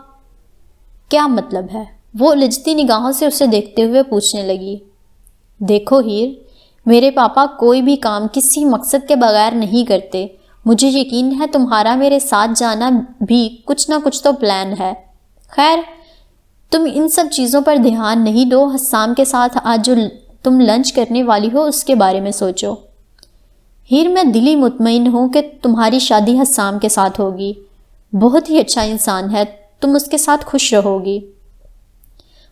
کیا مطلب ہے؟ وہ الجھتی نگاہوں سے اسے دیکھتے ہوئے پوچھنے لگی۔ دیکھو ہیر، میرے پاپا کوئی بھی کام کسی مقصد کے بغیر نہیں کرتے، مجھے یقین ہے تمہارا میرے ساتھ جانا بھی کچھ نہ کچھ تو پلان ہے۔ خیر، تم ان سب چیزوں پر دھیان نہیں دو، حسام کے ساتھ آج جو تم لنچ کرنے والی ہو اس کے بارے میں سوچو۔ ہیر، میں دلی مطمئن ہوں کہ تمہاری شادی حسام کے ساتھ ہوگی، بہت ہی اچھا انسان ہے، تم اس کے ساتھ خوش رہو گی۔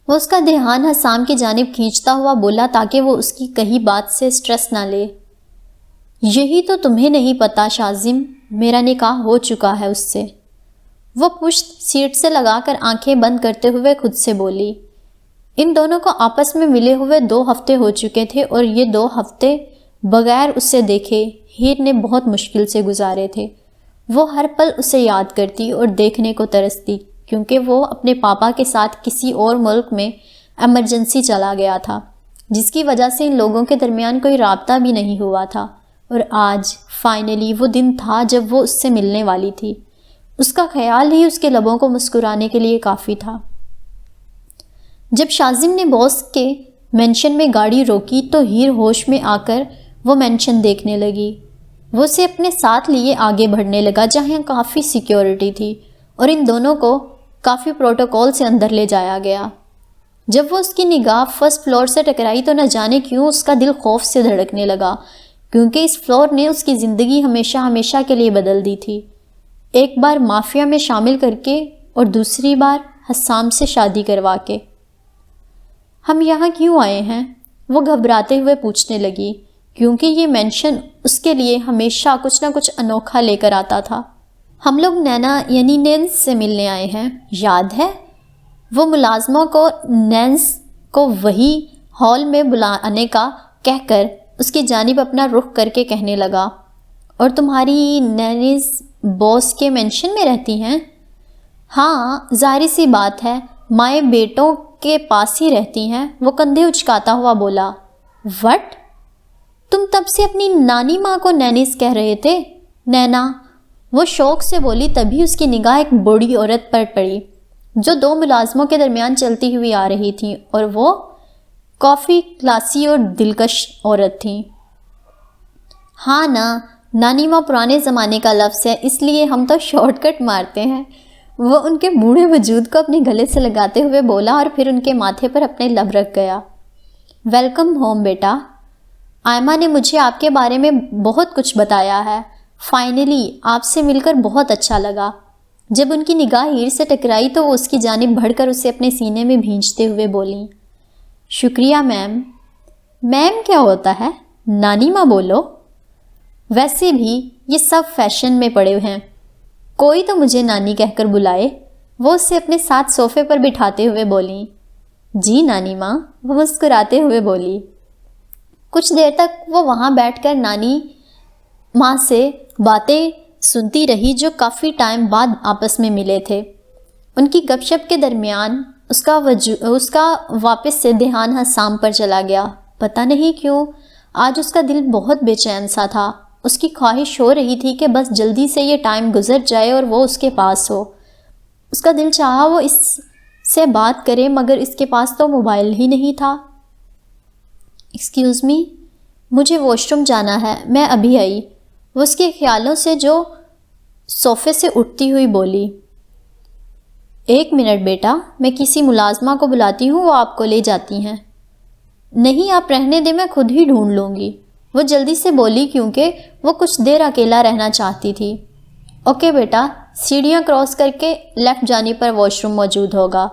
وہ اس کا دھیان حسام کی جانب کھینچتا ہوا بولا تاکہ وہ اس کی کہی بات سے سٹریس نہ لے۔ یہی تو تمہیں نہیں پتا شازم، میرا نکاح ہو چکا ہے اس سے۔ وہ پشت سیٹ سے لگا کر آنکھیں بند کرتے ہوئے خود سے بولی۔ ان دونوں کو آپس میں ملے ہوئے 2 ہفتے ہو چکے تھے اور یہ 2 ہفتے بغیر اسے دیکھے ہیر نے بہت مشکل سے گزارے تھے۔ وہ ہر پل اسے یاد کرتی اور دیکھنے کو ترستی، کیونکہ وہ اپنے پاپا کے ساتھ کسی اور ملک میں ایمرجنسی چلا گیا تھا، جس کی وجہ سے ان لوگوں کے درمیان کوئی رابطہ بھی نہیں ہوا تھا، اور آج فائنلی وہ دن تھا جب وہ اس سے ملنے والی تھی۔ اس کا خیال ہی اس کے لبوں کو مسکرانے کے لیے کافی تھا۔ جب شازم نے باس کے مینشن میں گاڑی روکی تو ہیر ہوش میں آ کر وہ مینشن دیکھنے لگی۔ وہ اسے اپنے ساتھ لیے آگے بڑھنے لگا جہاں کافی سیکیورٹی تھی اور ان دونوں کو کافی پروٹوکول سے اندر لے جایا گیا۔ جب وہ اس کی نگاہ فرسٹ فلور سے ٹکرائی تو نہ جانے کیوں اس کا دل خوف سے دھڑکنے لگا، کیونکہ اس فلور نے اس کی زندگی ہمیشہ ہمیشہ کے لیے بدل دی تھی، ایک بار مافیا میں شامل کر کے اور دوسری بار حسام سے شادی کروا کے۔ ہم یہاں کیوں آئے ہیں؟ وہ گھبراتے ہوئے پوچھنے لگی، کیونکہ یہ مینشن اس کے لیے ہمیشہ کچھ نہ کچھ انوکھا لے کر آتا تھا۔ ہم لوگ نینا یعنی نینس سے ملنے آئے ہیں، یاد ہے؟ وہ ملازموں کو نینس کو وہی ہال میں بلانے کا کہہ کر اس کی جانب اپنا رخ کر کے کہنے لگا، اور تمہاری نینس باس کے مینشن میں رہتی ہیں؟ ہاں، ظاہر سی بات ہے، مائیں بیٹوں کے پاس ہی رہتی ہیں، وہ کندھے اچکاتا ہوا بولا۔ وٹ؟ تم تب سے اپنی نانی ماں کو نینیس کہہ رہے تھے؟ نینا، وہ شوق سے بولی، تبھی اس کی نگاہ ایک بوڑھی عورت پر پڑی جو 2 ملازموں کے درمیان چلتی ہوئی آ رہی تھی، اور وہ کافی کلاسی اور دلکش عورت تھی۔ ہاں نا، نانی ماں پرانے زمانے کا لفظ ہے، اس لیے ہم تو شارٹ کٹ مارتے ہیں۔ وہ ان کے بوڑھے وجود کو اپنے گلے سے لگاتے ہوئے بولا اور پھر ان کے ماتھے پر اپنے لب رکھ گیا۔ ویلکم ہوم بیٹا، آئمہ نے مجھے آپ کے بارے میں بہت کچھ بتایا ہے، فائنلی آپ سے مل کر بہت اچھا لگا۔ جب ان کی نگاہ ہیر سے ٹکرائی تو وہ اس کی جانب بڑھ کر اسے اپنے سینے میں بھینچتے ہوئے بولیں، شکریہ میم۔ میم کیا ہوتا ہے؟ نانی ماں بولو۔ ویسے بھی یہ سب فیشن میں پڑے ہیں، کوئی تو مجھے نانی کہہ کر بلائے۔ وہ اسے اپنے ساتھ صوفے پر بٹھاتے ہوئے بولیں۔ جی نانی ماں، وہ مسکراتے ہوئے بولی۔ کچھ دیر تک وہ وہاں بیٹھ کر نانی ماں سے باتیں سنتی رہی جو کافی ٹائم بعد آپس میں ملے تھے۔ ان کی گپ شپ کے درمیان اس کا واپس سے دھیان حسام پر چلا گیا۔ پتہ نہیں کیوں آج اس کا دل بہت بے چین سا تھا، اس کی خواہش ہو رہی تھی کہ بس جلدی سے یہ ٹائم گزر جائے اور وہ اس کے پاس ہو۔ اس کا دل چاہا وہ اس سے بات کرے، مگر اس کے پاس تو موبائل ہی نہیں تھا۔ ایکسکیوز می، مجھے واش روم جانا ہے، میں ابھی آئی۔ وہ اس کے خیالوں سے جو صوفے سے اٹھتی ہوئی بولی۔ 1 منٹ بیٹا، میں کسی ملازمہ کو بلاتی ہوں، وہ آپ کو لے جاتی ہیں۔ نہیں، آپ رہنے دیں، میں خود ہی ڈھونڈ لوں گی، وہ جلدی سے بولی، کیونکہ وہ کچھ دیر اکیلا رہنا چاہتی تھی۔ اوکے بیٹا، سیڑھیاں کراس کر کے لیفٹ جانب پر واش روم موجود ہوگا۔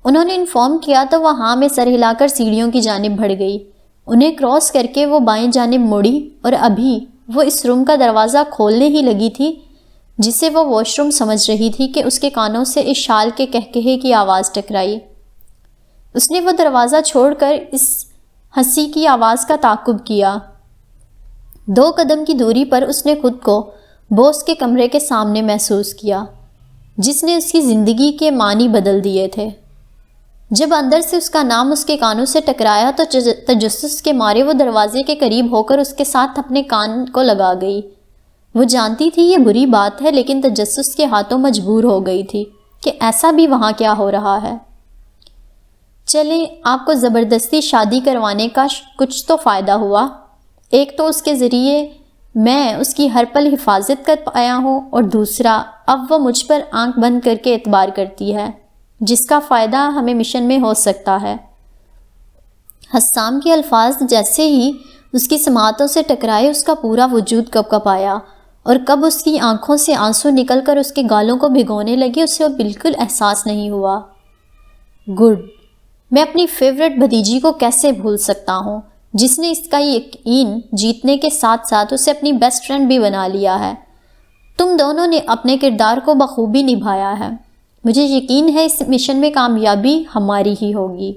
انہوں نے انفارم کیا تو وہ ہاں میں سر ہلا کر سیڑھیوں کی جانب بڑھ گئی۔ انہیں کراس کر کے وہ بائیں جانب مڑی اور ابھی وہ اس روم کا دروازہ کھولنے ہی لگی تھی جسے وہ واش روم سمجھ رہی تھی کہ اس کے کانوں سے اس شال کے کہکہے کی آواز ٹکرائی۔ اس نے وہ دروازہ چھوڑ کر اس ہنسی کی آواز کا تعاقب کیا۔ 2 قدم کی دوری پر اس نے خود کو بوس کے کمرے کے سامنے محسوس کیا جس نے اس کی زندگی کے معنی بدل دیے تھے۔ جب اندر سے اس کا نام اس کے کانوں سے ٹکرایا تو تجسس کے مارے وہ دروازے کے قریب ہو کر اس کے ساتھ اپنے کان کو لگا گئی۔ وہ جانتی تھی یہ بری بات ہے لیکن تجسس کے ہاتھوں مجبور ہو گئی تھی کہ ایسا بھی وہاں کیا ہو رہا ہے۔ چلیں آپ کو زبردستی شادی کروانے کا کچھ تو فائدہ ہوا، ایک تو اس کے ذریعے میں اس کی ہر پل حفاظت کر پایا ہوں اور دوسرا اب وہ مجھ پر آنکھ بند کر کے اعتبار کرتی ہے جس کا فائدہ ہمیں مشن میں ہو سکتا ہے۔ حسام کے الفاظ جیسے ہی اس کی سماعتوں سے ٹکرائے اس کا پورا وجود کپ کپ آیا اور کب اس کی آنکھوں سے آنسو نکل کر اس کے گالوں کو بھگونے لگے اسے بالکل احساس نہیں ہوا۔ گڈ، میں اپنی فیورٹ بھتیجی کو کیسے بھول سکتا ہوں جس نے اس کا یقین جیتنے کے ساتھ ساتھ اسے اپنی بیسٹ فرینڈ بھی بنا لیا ہے۔ تم دونوں نے اپنے کردار کو بخوبی نبھایا ہے، مجھے یقین ہے اس مشن میں کامیابی ہماری ہی ہوگی۔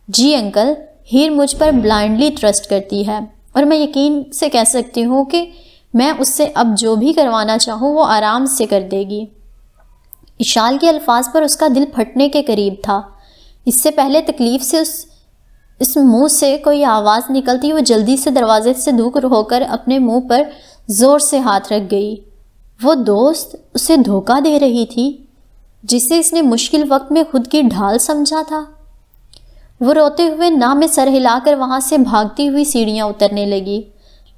جی انکل، ہیر مجھ پر بلائنڈلی ٹرسٹ کرتی ہے اور میں یقین سے کہہ سکتی ہوں کہ میں اس سے اب جو بھی کروانا چاہوں وہ آرام سے کر دے گی۔ اشال کے الفاظ پر اس کا دل پھٹنے کے قریب تھا۔ اس سے پہلے تکلیف سے اس منہ سے کوئی آواز نکلتی وہ جلدی سے دروازے سے دور ہو کر اپنے منہ پر زور سے ہاتھ رکھ گئی۔ وہ دوست اسے دھوکہ دے رہی تھی جسے اس نے مشکل وقت میں خود کی ڈھال سمجھا تھا۔ وہ روتے ہوئے نہ میں سر ہلا کر وہاں سے بھاگتی ہوئی سیڑھیاں اترنے لگی۔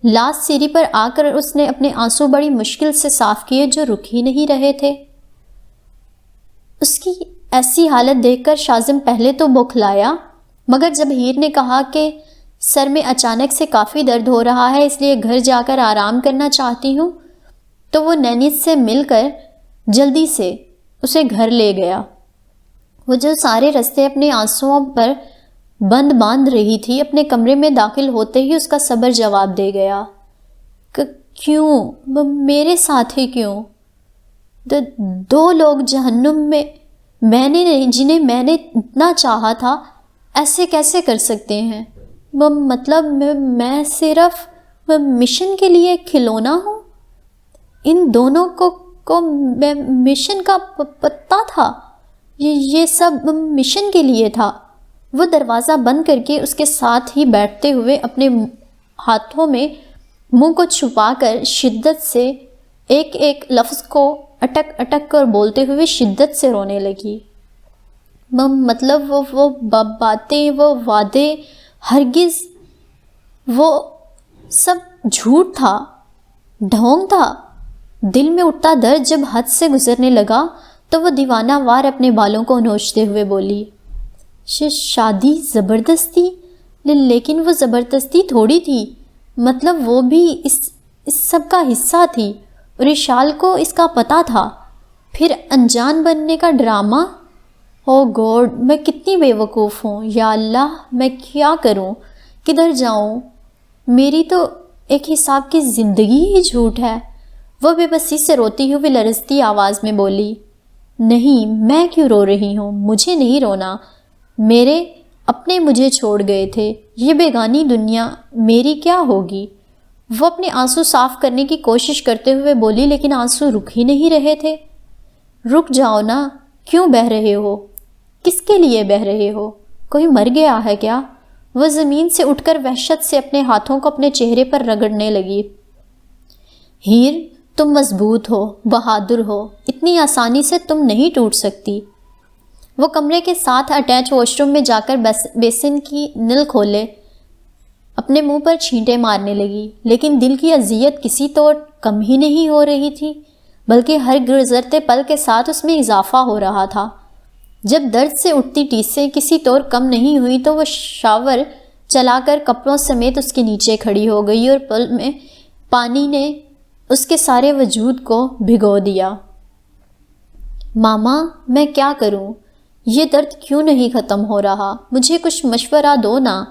لاسٹ سیڑھی پر آ کر اس نے اپنے آنسو بڑی مشکل سے صاف کیے جو رک ہی نہیں رہے تھے۔ اس کی ایسی حالت دیکھ کر شازم پہلے تو بوکھلایا، مگر جب ہیر نے کہا کہ سر میں اچانک سے کافی درد ہو رہا ہے اس لیے گھر جا کر آرام کرنا چاہتی ہوں، تو وہ نینی سے مل کر جلدی سے اسے گھر لے گیا۔ وہ جو سارے رستے اپنے آنسوؤں پر بند باندھ رہی تھی اپنے کمرے میں داخل ہوتے ہی اس کا صبر جواب دے گیا۔ کیوں میرے ساتھ ہی کیوں؟ 2 لوگ جہنم میں نے جنہیں میں نے اتنا چاہا تھا ایسے کیسے کر سکتے ہیں؟ مطلب میں صرف مشن کے لیے کھلونا ہوں؟ ان دونوں کو مشن کا پتہ تھا؟ یہ سب مشن کے لیے تھا؟ وہ دروازہ بند کر کے اس کے ساتھ ہی بیٹھتے ہوئے اپنے ہاتھوں میں منہ کو چھپا کر شدت سے ایک ایک لفظ کو اٹک اٹک کر بولتے ہوئے شدت سے رونے لگی۔ مطلب وہ باتیں، وہ وعدے، ہرگز وہ سب جھوٹ تھا، ڈھونگ تھا۔ دل میں اٹھتا درد جب حد سے گزرنے لگا تو وہ دیوانہ وار اپنے بالوں کو نوچتے ہوئے بولی، شادی زبردستی؟ لیکن وہ زبردستی تھوڑی تھی، مطلب وہ بھی اس سب کا حصہ تھی اور اشال کو اس کا پتہ تھا۔ پھر انجان بننے کا ڈرامہ؟ او گاڈ، میں کتنی بے وقوف ہوں، یا اللہ میں کیا کروں، کدھر جاؤں؟ میری تو ایک حساب کی زندگی ہی جھوٹ ہے۔ وہ بے بسی سے روتی ہوئی لرزتی آواز میں بولی، نہیں، میں کیوں رو رہی ہوں؟ مجھے نہیں رونا، میرے اپنے مجھے چھوڑ گئے تھے، یہ بیگانی دنیا میری کیا ہوگی؟ وہ اپنے آنسو صاف کرنے کی کوشش کرتے ہوئے بولی، لیکن آنسو رک ہی نہیں رہے تھے۔ رک جاؤ نا، کیوں بہہ رہے ہو؟ کس کے لیے بہہ رہے ہو؟ کوئی مر گیا ہے کیا؟ وہ زمین سے اٹھ کر وحشت سے اپنے ہاتھوں کو اپنے چہرے پر رگڑنے لگی۔ ہیر، تم مضبوط ہو، بہادر ہو، اتنی آسانی سے تم نہیں ٹوٹ سکتی۔ وہ کمرے کے ساتھ اٹیچ واش روم میں جا کر بیسن کی نل کھولے اپنے منہ پر چھینٹے مارنے لگی، لیکن دل کی اذیت کسی طور کم ہی نہیں ہو رہی تھی، بلکہ ہر گزرتے پل کے ساتھ اس میں اضافہ ہو رہا تھا۔ جب درد سے اٹھتی ٹیسیں کسی طور کم نہیں ہوئی تو وہ شاور چلا کر کپڑوں سمیت اس کے نیچے کھڑی ہو گئی اور پل میں پانی نے اس کے سارے وجود کو بھگو دیا۔ ماما، میں کیا کروں؟ یہ درد کیوں نہیں ختم ہو رہا؟ مجھے کچھ مشورہ دو نا۔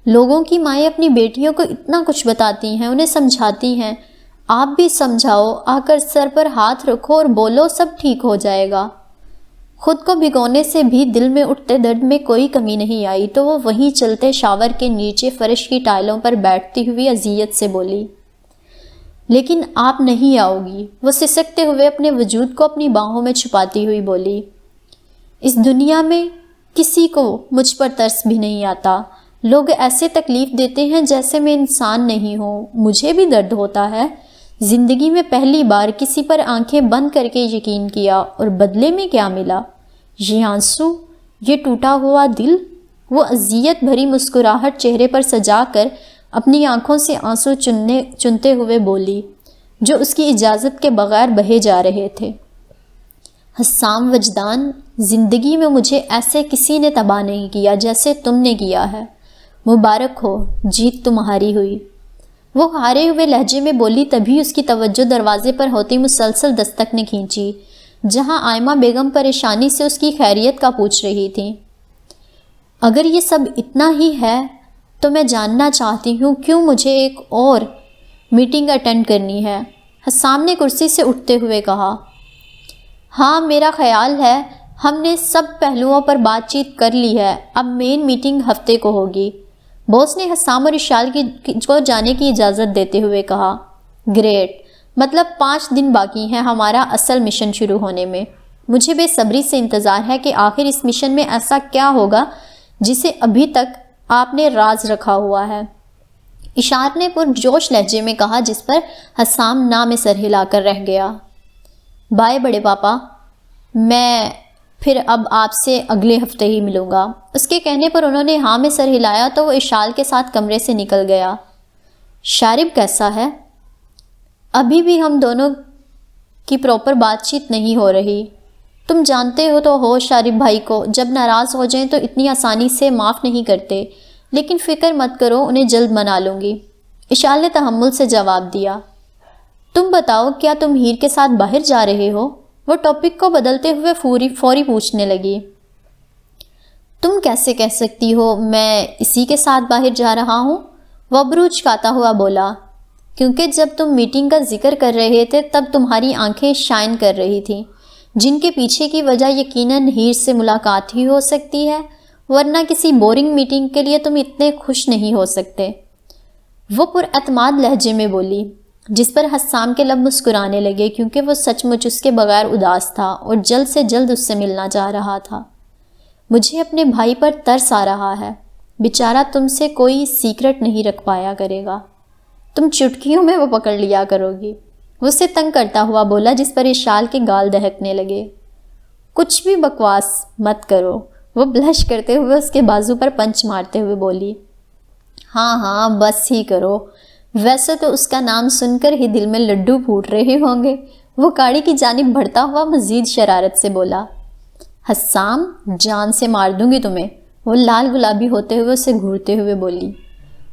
لوگوں کی مائیں اپنی بیٹیوں کو اتنا کچھ بتاتی ہیں، انہیں سمجھاتی ہیں، آپ بھی سمجھاؤ، آ کر سر پر ہاتھ رکھو اور بولو سب ٹھیک ہو جائے گا۔ خود کو بھگونے سے بھی دل میں اٹھتے درد میں کوئی کمی نہیں آئی تو وہ وہیں چلتے شاور کے نیچے فرش کی ٹائلوں پر بیٹھتی ہوئی اذیت سے بولی، لیکن آپ نہیں آؤ گی۔ وہ سسکتے ہوئے اپنے وجود کو اپنی باہوں میں چھپاتی ہوئی بولی، اس دنیا میں کسی کو مجھ پر ترس بھی نہیں آتا۔ لوگ ایسے تکلیف دیتے ہیں جیسے میں انسان نہیں ہوں، مجھے بھی درد ہوتا ہے۔ زندگی میں پہلی بار کسی پر آنکھیں بند کر کے یقین کیا اور بدلے میں کیا ملا؟ یہ آنسو، یہ ٹوٹا ہوا دل۔ وہ اذیت بھری مسکراہٹ چہرے پر سجا کر اپنی آنکھوں سے آنسو چنتے ہوئے بولی، جو اس کی اجازت کے بغیر بہے جا رہے تھے۔ حسام وجدان، زندگی میں مجھے ایسے کسی نے تباہ نہیں کیا جیسے تم نے کیا ہے۔ مبارک ہو، جیت تمہاری ہوئی۔ وہ ہارے ہوئے لہجے میں بولی، تبھی اس کی توجہ دروازے پر ہوتی مسلسل دستک نے کھینچی، جہاں آئمہ بیگم پریشانی سے اس کی خیریت کا پوچھ رہی تھی۔ اگر یہ سب اتنا ہی ہے تو میں جاننا چاہتی ہوں کیوں مجھے ایک اور میٹنگ اٹینڈ کرنی ہے؟ حسام نے کرسی سے اٹھتے ہوئے کہا۔ ہاں، میرا خیال ہے ہم نے سب پہلوؤں پر بات چیت کر لی ہے، اب مین میٹنگ ہفتے کو ہوگی۔ باس نے حسام اور اشال کو جانے کی اجازت دیتے ہوئے کہا۔ گریٹ، مطلب 5 دن باقی ہیں ہمارا اصل مشن شروع ہونے میں۔ مجھے بے صبری سے انتظار ہے کہ آخر اس مشن میں ایسا کیا ہوگا جسے ابھی تک آپ نے راز رکھا ہوا ہے، اشار نے پرجوش لہجے میں کہا، جس پر حسام نام سر ہلا کر رہ گیا۔ بائے بڑے پاپا، میں پھر اب آپ سے اگلے ہفتے ہی ملوں گا۔ اس کے کہنے پر انہوں نے ہاں میں سر ہلایا تو وہ اشال کے ساتھ کمرے سے نکل گیا۔ شارب کیسا ہے؟ ابھی بھی ہم دونوں کی پراپر بات چیت نہیں ہو رہی۔ تم جانتے ہو تو ہو شارب بھائی کو، جب ناراض ہو جائیں تو اتنی آسانی سے معاف نہیں کرتے، لیکن فکر مت کرو، انہیں جلد منا لوں گی۔ اشال نے تحمل سے جواب دیا۔ تم بتاؤ، کیا تم ہیر کے ساتھ باہر جا رہے ہو؟ وہ ٹاپک کو بدلتے ہوئے فوری پوچھنے لگی۔ تم کیسے کہہ سکتی ہو میں اسی کے ساتھ باہر جا رہا ہوں؟ وہ ابرو چکاتا ہوا بولا، کیونکہ جب تم میٹنگ کا ذکر کر رہے تھے تب تمہاری آنکھیں شائن کر رہی تھیں، جن کے پیچھے کی وجہ یقیناً ہیر سے ملاقات ہی ہو سکتی ہے، ورنہ کسی بورنگ میٹنگ کے لیے تم اتنے خوش نہیں ہو سکتے۔ وہ پراعتماد لہجے میں بولی، جس پر حسام کے لب مسکرانے لگے، کیونکہ وہ سچ مچ اس کے بغیر اداس تھا اور جلد سے جلد اس سے ملنا چاہ رہا تھا۔ مجھے اپنے بھائی پر ترس آ رہا ہے، بیچارہ تم سے کوئی سیکرٹ نہیں رکھ پایا کرے گا، تم چٹکیوں میں وہ پکڑ لیا کرو گی۔ وہ اسے تنگ کرتا ہوا بولا، جس پر اشال کے گال دہکنے لگے۔ کچھ بھی بکواس مت کرو، وہ بلش کرتے ہوئے اس کے بازو پر پنچ مارتے ہوئے بولی۔ ہاں بس ہی کرو، ویسے تو اس کا نام سن کر ہی دل میں لڈو پھوٹ رہے ہوں گے۔ وہ گاڑی کی جانب بڑھتا ہوا مزید شرارت سے بولا۔ حسام، جان سے مار دوں گی تمہیں، وہ لال گلابی ہوتے ہوئے اسے گھورتے ہوئے بولی۔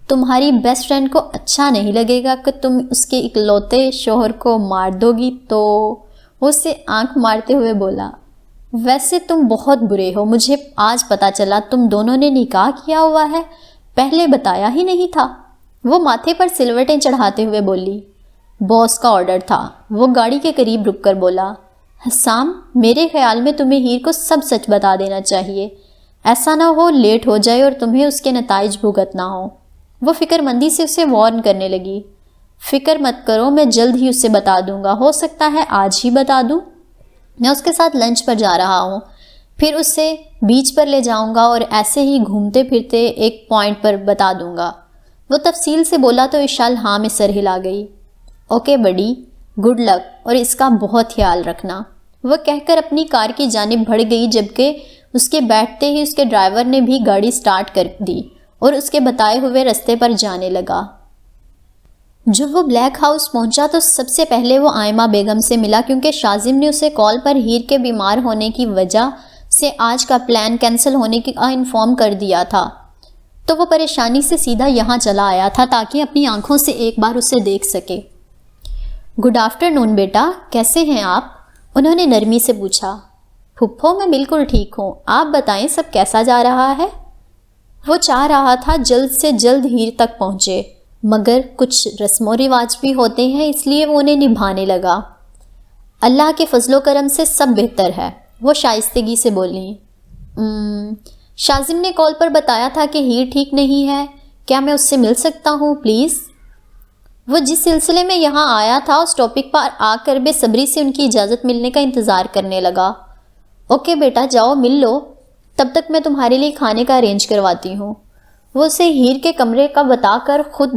تمہاری بیسٹ فرینڈ کو اچھا نہیں لگے گا کہ تم اس کے اکلوتے شوہر کو مار دو گی تو؟ وہ اسے آنکھ مارتے ہوئے بولا۔ ویسے تم بہت برے ہو، مجھے آج پتا چلا تم دونوں نے نکاح کیا ہوا ہے، پہلے بتایا ہی نہیں تھا۔ وہ ماتھے پر سلوٹیں چڑھاتے ہوئے بولی۔ باس کا آرڈر تھا، وہ گاڑی کے قریب رک کر بولا۔ حسام، میرے خیال میں تمہیں ہیر کو سب سچ بتا دینا چاہیے، ایسا نہ ہو لیٹ ہو جائے اور تمہیں اس کے نتائج بھگتنا ہو۔ وہ فکر مندی سے اسے وارن کرنے لگی۔ فکر مت کرو، میں جلد ہی اسے بتا دوں گا، ہو سکتا ہے آج ہی بتا دوں۔ میں اس کے ساتھ لنچ پر جا رہا ہوں، پھر اسے بیچ پر لے جاؤں گا اور ایسے ہی گھومتے پھرتے ایک پوائنٹ پر بتا دوں گا۔ وہ تفصیل سے بولا تو اشال ہاں میں سر ہلا گئی۔ اوکے بڈی، گڈ لک اور اس کا بہت خیال رکھنا، وہ کہہ کر اپنی کار کی جانب بڑھ گئی، جبکہ اس کے بیٹھتے ہی اس کے ڈرائیور نے بھی گاڑی سٹارٹ کر دی اور اس کے بتائے ہوئے رستے پر جانے لگا۔ جب وہ بلیک ہاؤس پہنچا تو سب سے پہلے وہ آئمہ بیگم سے ملا، کیونکہ شازم نے اسے کال پر ہیر کے بیمار ہونے کی وجہ سے آج کا پلان کینسل ہونے کا انفارم کر دیا تھا، تو وہ پریشانی سے سیدھا یہاں چلا آیا تھا تاکہ اپنی آنکھوں سے ایک بار اسے دیکھ سکے۔ گڈ آفٹر نون بیٹا، کیسے ہیں آپ؟ انہوں نے نرمی سے پوچھا۔ پھپھو، میں بالکل ٹھیک ہوں، آپ بتائیں سب کیسا جا رہا ہے؟ وہ چاہ رہا تھا جلد سے جلد ہیر تک پہنچے، مگر کچھ رسم و رواج بھی ہوتے ہیں، اس لیے وہ انہیں نبھانے لگا۔ اللہ کے فضل و کرم سے سب بہتر ہے، وہ شائستگی سے بولیں۔ شازم نے کال پر بتایا تھا کہ ہیر ٹھیک نہیں ہے، کیا میں اس سے مل سکتا ہوں پلیز؟ وہ جس سلسلے میں یہاں آیا تھا اس ٹاپک پر آ کر بے صبری سے ان کی اجازت ملنے کا انتظار کرنے لگا۔ اوکے بیٹا، جاؤ مل لو، تب تک میں تمہارے لیے کھانے کا ارینج کرواتی ہوں۔ وہ اسے ہیر کے کمرے کا بتا کر خود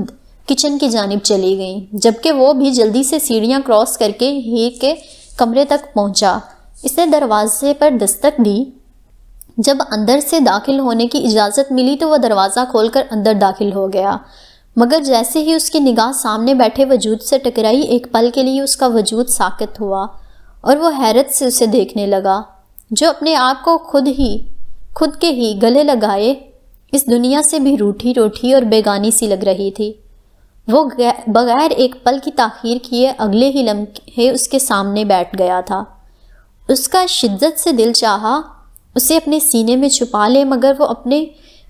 کچن کی جانب چلی گئیں، جبکہ وہ بھی جلدی سے سیڑھیاں کراس کر کے ہیر کے کمرے تک پہنچا۔ اس نے دروازے پر دستک دی۔ جب اندر سے داخل ہونے کی اجازت ملی تو وہ دروازہ کھول کر اندر داخل ہو گیا، مگر جیسے ہی اس کی نگاہ سامنے بیٹھے وجود سے ٹکرائی، ایک پل کے لیے اس کا وجود ساکت ہوا اور وہ حیرت سے اسے دیکھنے لگا، جو اپنے آپ کو خود کے ہی گلے لگائے اس دنیا سے بھی روٹھی اور بیگانی سی لگ رہی تھی۔ وہ بغیر ایک پل کی تاخیر کیے اگلے ہی لمحے اس کے سامنے بیٹھ گیا تھا۔ اس کا شدت سے دل چاہا اسے اپنے سینے میں چھپا لے، مگر وہ اپنے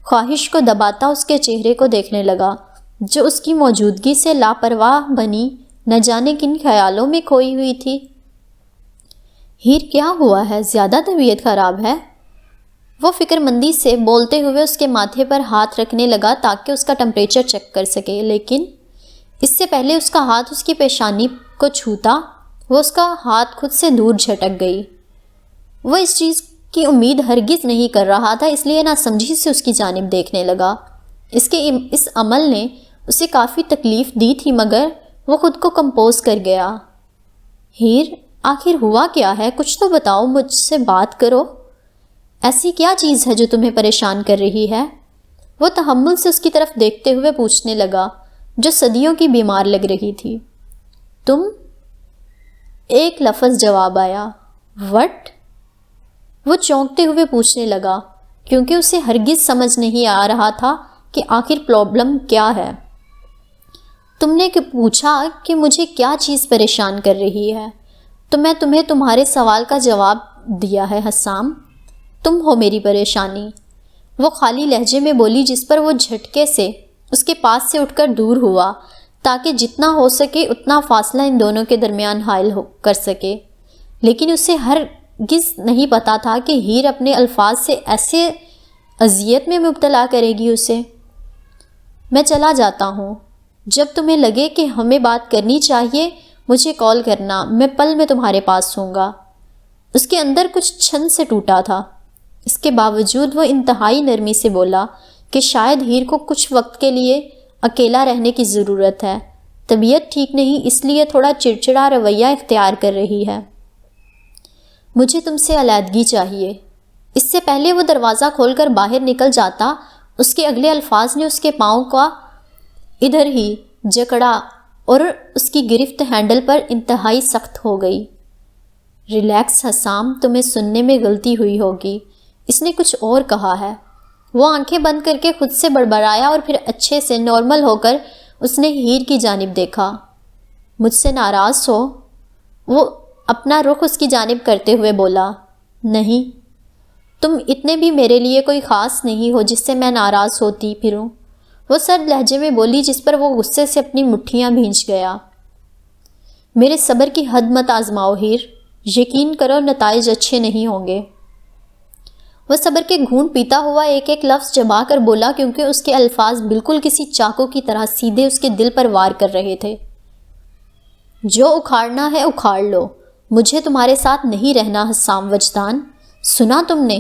خواہش کو دباتا اس کے چہرے کو دیکھنے لگا، جو اس کی موجودگی سے لاپرواہ بنی نہ جانے کن خیالوں میں کھوئی ہوئی تھی۔ ہیر، کیا ہوا ہے؟ زیادہ طبیعت خراب ہے؟ وہ فکر مندی سے بولتے ہوئے اس کے ماتھے پر ہاتھ رکھنے لگا تاکہ اس کا ٹمپریچر چیک کر سکے، لیکن اس سے پہلے اس کا ہاتھ اس کی پیشانی کو چھوتا وہ اس کا ہاتھ خود سے دور جھٹک گئی۔ وہ اس چیز کی امید ہرگز نہیں کر رہا تھا، اس لیے ناسمجھی سے اس کی جانب دیکھنے لگا۔ اس عمل نے اسے کافی تکلیف دی تھی، مگر وہ خود کو کمپوز کر گیا۔ ہیر، آخر ہوا کیا ہے؟ کچھ تو بتاؤ، مجھ سے بات کرو۔ ایسی کیا چیز ہے جو تمہیں پریشان کر رہی ہے؟ وہ تحمل سے اس کی طرف دیکھتے ہوئے پوچھنے لگا، جو صدیوں کی بیمار لگ رہی تھی۔ تم؟ ایک لفظ جواب آیا۔ وٹ؟ وہ چونکتے ہوئے پوچھنے لگا، کیونکہ اسے ہرگز سمجھ نہیں آ رہا تھا کہ آخر پرابلم کیا ہے۔ تم نے پوچھا کہ مجھے کیا چیز پریشان کر رہی ہے، تو میں تمہیں تمہارے سوال کا جواب دیا ہے حسام، تم ہو میری پریشانی۔ وہ خالی لہجے میں بولی، جس پر وہ جھٹکے سے اس کے پاس سے اٹھ کر دور ہوا تاکہ جتنا ہو سکے اتنا فاصلہ ان دونوں کے درمیان حائل کر سکے، لیکن اسے ہرگز نہیں پتا تھا کہ ہیر اپنے الفاظ سے ایسے اذیت میں مبتلا کرے گی اسے۔ میں چلا جاتا ہوں، جب تمہیں لگے کہ ہمیں بات کرنی چاہیے مجھے کال کرنا، میں پل میں تمہارے پاس ہوں گا۔ اس کے اندر کچھ چھن سے ٹوٹا تھا، اس کے باوجود وہ انتہائی نرمی سے بولا کہ شاید ہیر کو کچھ وقت کے لیے اکیلا رہنے کی ضرورت ہے، طبیعت ٹھیک نہیں، اس لیے تھوڑا چڑچڑا رویہ اختیار کر رہی ہے۔ مجھے تم سے علیحدگی چاہیے۔ اس سے پہلے وہ دروازہ کھول کر باہر نکل جاتا، اس کے اگلے الفاظ نے اس کے پاؤں کا ادھر ہی جکڑا اور اس کی گرفت ہینڈل پر انتہائی سخت ہو گئی۔ ریلیکس حسام، تمہیں سننے میں غلطی ہوئی ہوگی، اس نے کچھ اور کہا ہے۔ وہ آنکھیں بند کر کے خود سے بڑبڑایا اور پھر اچھے سے نارمل ہو کر اس نے ہیر کی جانب دیکھا۔ مجھ سے ناراض ہو؟ وہ اپنا رخ اس کی جانب کرتے ہوئے بولا، نہیں، تم اتنے بھی میرے لیے کوئی خاص نہیں ہو جس سے میں ناراض ہوتی پھروں، وہ سرد لہجے میں بولی، جس پر وہ غصے سے اپنی مٹھیاں بھینچ گیا۔ میرے صبر کی حد مت آزماؤ ہیر، یقین کرو نتائج اچھے نہیں ہوں گے۔ وہ صبر کے گھونٹ پیتا ہوا ایک ایک لفظ چبا کر بولا، کیونکہ اس کے الفاظ بالکل کسی چاقو کی طرح سیدھے اس کے دل پر وار کر رہے تھے۔ جو اکھاڑنا ہے اکھاڑ لو، مجھے تمہارے ساتھ نہیں رہنا حسام وجدان، سنا تم نے؟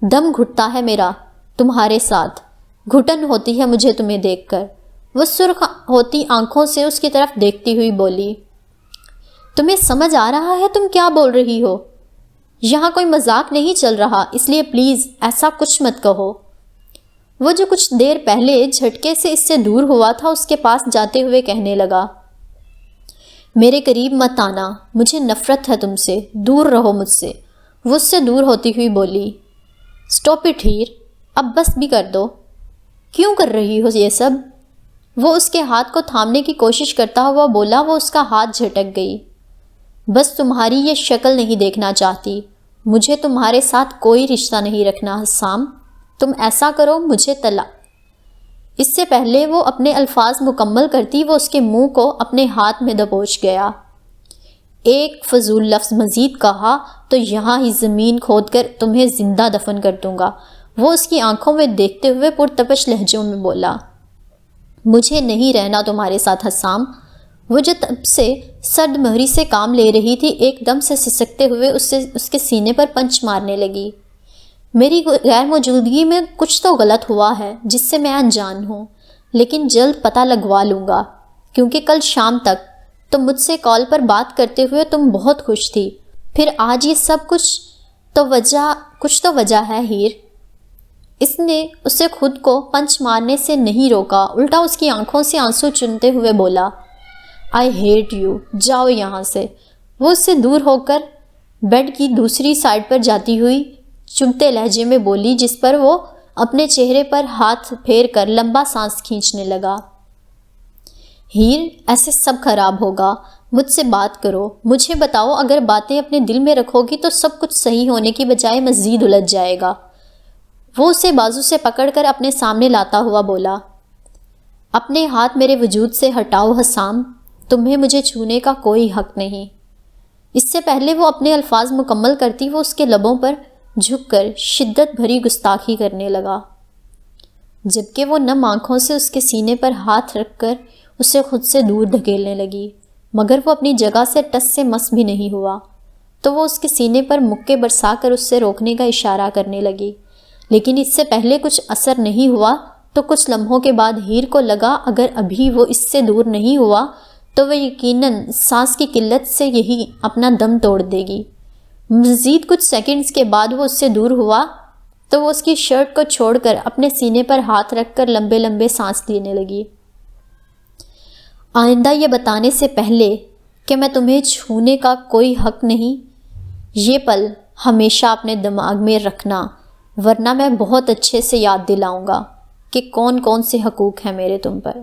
دم گھٹتا ہے میرا تمہارے ساتھ، گھٹن ہوتی ہے مجھے تمہیں دیکھ کر۔ وہ سرخ ہوتی آنکھوں سے اس کی طرف دیکھتی ہوئی بولی، تمہیں سمجھ آ رہا ہے تم کیا بول رہی ہو؟ یہاں کوئی مذاق نہیں چل رہا، اس لیے پلیز ایسا کچھ مت کہو۔ وہ جو کچھ دیر پہلے جھٹکے سے اس سے دور ہوا تھا، اس کے پاس جاتے ہوئے کہنے لگا، میرے قریب مت آنا، مجھے نفرت ہے تم سے، دور رہو مجھ سے۔ وہ اس سے دور ہوتی ہوئی بولی، اسٹاپ اٹ ہیر، اب بس بھی کر دو، کیوں کر رہی ہو یہ سب؟ وہ اس کے ہاتھ کو تھامنے کی کوشش کرتا ہوا بولا، وہ اس کا ہاتھ جھٹک گئی۔ بس تمہاری یہ شکل نہیں دیکھنا چاہتی، مجھے تمہارے ساتھ کوئی رشتہ نہیں رکھنا حسام، تم ایسا کرو، مجھے اس سے پہلے وہ اپنے الفاظ مکمل کرتی وہ اس کے منہ کو اپنے ہاتھ میں دبوچ گیا۔ ایک فضول لفظ مزید کہا تو یہاں ہی زمین کھود کر تمہیں زندہ دفن کر دوں گا، وہ اس کی آنکھوں میں دیکھتے ہوئے پرتپش لہجوں میں بولا۔ مجھے نہیں رہنا تمہارے ساتھ حسام۔ وہ جو تب سے سرد مہری سے کام لے رہی تھی ایک دم سے سسکتے ہوئے اس کے سینے پر پنچ مارنے لگی۔ میری غیر موجودگی میں کچھ تو غلط ہوا ہے جس سے میں انجان ہوں، لیکن جلد پتہ لگوا لوں گا، کیونکہ کل شام تک تم مجھ سے کال پر بات کرتے ہوئے تم بہت خوش تھی، پھر آج یہ سب کچھ تو وجہ ہے ہیر۔ اس نے اسے خود کو پنچ مارنے سے نہیں روکا، الٹا اس کی آنکھوں سے آنسو چنتے ہوئے بولا، آئی ہیٹ یو، جاؤ یہاں سے۔ وہ اس سے دور ہو کر بیڈ کی دوسری سائڈ پر جاتی ہوئی چبھتے لہجے میں بولی، جس پر وہ اپنے چہرے پر ہاتھ پھیر کر لمبا سانس کھینچنے لگا۔ ہیر، ایسے سب خراب ہوگا، مجھ سے بات کرو، مجھے بتاؤ، اگر باتیں اپنے دل میں رکھو گی تو سب کچھ صحیح ہونے کی بجائے مزید الجھ جائے گا۔ وہ اسے بازو سے پکڑ کر اپنے سامنے لاتا ہوا بولا، اپنے ہاتھ میرے وجود سے ہٹاؤ حسام، تمہیں مجھے چھونے کا کوئی حق نہیں۔ اس سے پہلے وہ اپنے الفاظ مکمل کرتی وہ اس کے لبوں پر جھک کر شدت بھری گستاخی کرنے لگا، جبکہ وہ نم آنکھوں سے اس کے سینے پر ہاتھ رکھ کر اسے خود سے دور دھکیلنے لگی، مگر وہ اپنی جگہ سے ٹس سے مس بھی نہیں ہوا، تو وہ اس کے سینے پر مکے برسا کر اس سے روکنے کا اشارہ کرنے لگی، لیکن اس سے پہلے کچھ اثر نہیں ہوا تو کچھ لمحوں کے بعد ہیر کو لگا اگر ابھی وہ اس سے دور نہیں ہوا تو وہ یقیناً سانس کی قلت سے یہی اپنا دم توڑ دے گی۔ مزید کچھ سیکنڈز کے بعد وہ اس سے دور ہوا تو وہ اس کی شرٹ کو چھوڑ کر اپنے سینے پر ہاتھ رکھ کر لمبے لمبے سانس لینے لگی۔ آئندہ یہ بتانے سے پہلے کہ میں تمہیں چھونے کا کوئی حق نہیں، یہ پل ہمیشہ اپنے دماغ میں رکھنا، ورنہ میں بہت اچھے سے یاد دلاؤں گا کہ کون کون سے حقوق ہیں میرے تم پر۔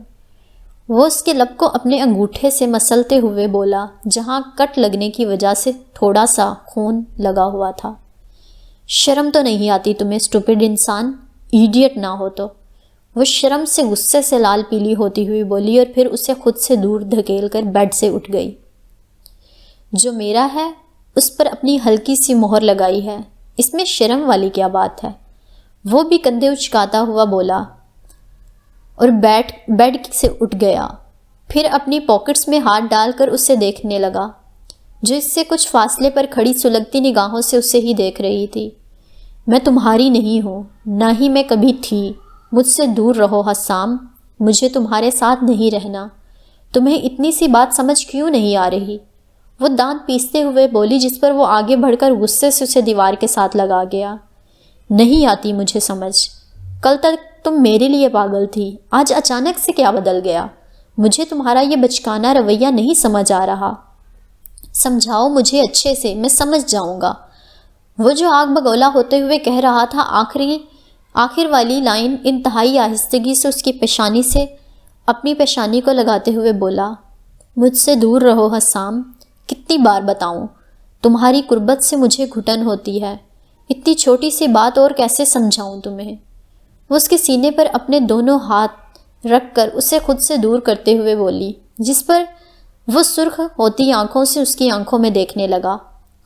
وہ اس کے لب کو اپنے انگوٹھے سے مسلتے ہوئے بولا جہاں کٹ لگنے کی وجہ سے تھوڑا سا خون لگا ہوا تھا۔ شرم تو نہیں آتی تمہیں اسٹوپڈ انسان، ایڈیٹ نہ ہو تو۔ وہ شرم سے غصے سے لال پیلی ہوتی ہوئی بولی اور پھر اسے خود سے دور دھکیل کر بیڈ سے اٹھ گئی۔ جو میرا ہے اس پر اپنی ہلکی سی مہر لگائی ہے، اس میں شرم والی کیا بات ہے؟ وہ بھی کندھے اچکاتا ہوا بولا اور بیڈ سے اٹھ گیا، پھر اپنی پاکٹس میں ہاتھ ڈال کر اسے دیکھنے لگا، جو اس سے کچھ فاصلے پر کھڑی سلگتی نگاہوں سے اسے ہی دیکھ رہی تھی۔ میں تمہاری نہیں ہوں، نہ ہی میں کبھی تھی، مجھ سے دور رہو حسام، مجھے تمہارے ساتھ نہیں رہنا۔ تمہیں اتنی سی بات سمجھ کیوں نہیں آ رہی؟ وہ دانت پیستے ہوئے بولی، جس پر وہ آگے بڑھ کر غصے سے اسے دیوار کے ساتھ لگا گیا۔ نہیں آتی مجھے سمجھ، کل تک تم میرے لیے پاگل تھی، آج اچانک سے کیا بدل گیا؟ مجھے تمہارا یہ بچکانہ رویہ نہیں سمجھ آ رہا، سمجھاؤ مجھے اچھے سے، میں سمجھ جاؤں گا۔ وہ جو آگ بگولا ہوتے ہوئے کہہ رہا تھا، آخر والی لائن انتہائی آہستگی سے اس کی پیشانی سے اپنی پیشانی کو لگاتے ہوئے بولا، مجھ سے دور رہو حسام، کتنی بار بتاؤں، تمہاری قربت سے مجھے گھٹن ہوتی ہے، اتنی چھوٹی سی بات اور کیسے سمجھاؤں تمہیں؟ وہ اس کے سینے پر اپنے دونوں ہاتھ رکھ کر اسے خود سے دور کرتے ہوئے بولی، جس پر وہ سرخ ہوتی آنکھوں سے اس کی آنکھوں میں دیکھنے لگا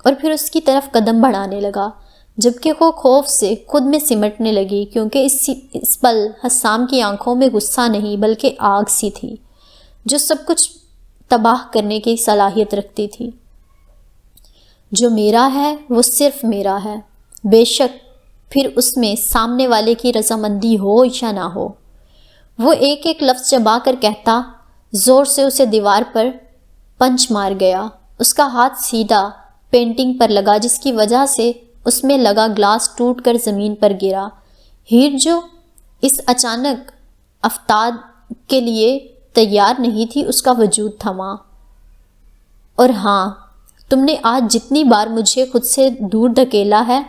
اور پھر اس کی طرف قدم بڑھانے لگا، جبکہ وہ خوف سے خود میں سمٹنے لگی، کیونکہ اس پل حسام کی آنکھوں میں غصہ نہیں بلکہ آگ سی تھی جو سب کچھ تباہ کرنے کی صلاحیت رکھتی تھی۔ جو میرا ہے وہ صرف میرا ہے، بے شک پھر اس میں سامنے والے کی رضامندی ہو یا نہ ہو۔ وہ ایک ایک لفظ چبا کر کہتا زور سے اسے دیوار پر پنچ مار گیا۔ اس کا ہاتھ سیدھا پینٹنگ پر لگا، جس کی وجہ سے اس میں لگا گلاس ٹوٹ کر زمین پر گرا۔ ہیر جو اس اچانک افتاد کے لیے تیار نہیں تھی، اس کا وجود تھما۔ اور ہاں، تم نے آج جتنی بار مجھے خود سے دور دھکیلا ہے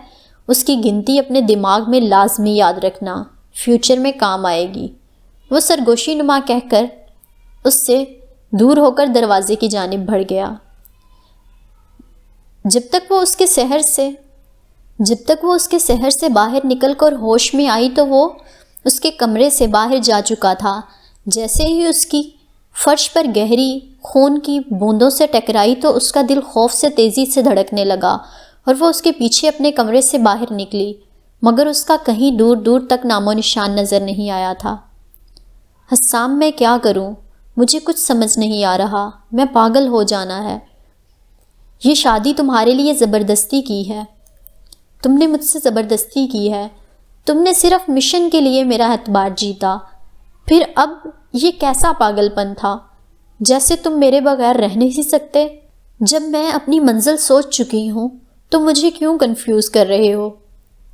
اس کی گنتی اپنے دماغ میں لازمی یاد رکھنا، فیوچر میں کام آئے گی۔ وہ سرگوشی نما کہہ کر اس سے دور ہو کر دروازے کی جانب بڑھ گیا۔ جب تک وہ اس کے سحر سے باہر نکل کر ہوش میں آئی تو وہ اس کے کمرے سے باہر جا چکا تھا۔ جیسے ہی اس کی فرش پر گہری خون کی بوندوں سے ٹکرائی تو اس کا دل خوف سے تیزی سے دھڑکنے لگا اور وہ اس کے پیچھے اپنے کمرے سے باہر نکلی، مگر اس کا کہیں دور دور تک نام و نشان نظر نہیں آیا تھا۔ حسام، میں کیا کروں؟ مجھے کچھ سمجھ نہیں آ رہا، میں پاگل ہو جانا ہے۔ یہ شادی تمہارے لیے زبردستی کی ہے، تم نے مجھ سے زبردستی کی ہے، تم نے صرف مشن کے لیے میرا اعتبار جیتا، پھر اب یہ کیسا پاگل پن تھا؟ جیسے تم میرے بغیر رہ نہیں سکتے۔ جب میں اپنی منزل سوچ چکی ہوں تو مجھے کیوں کنفیوز کر رہے ہو؟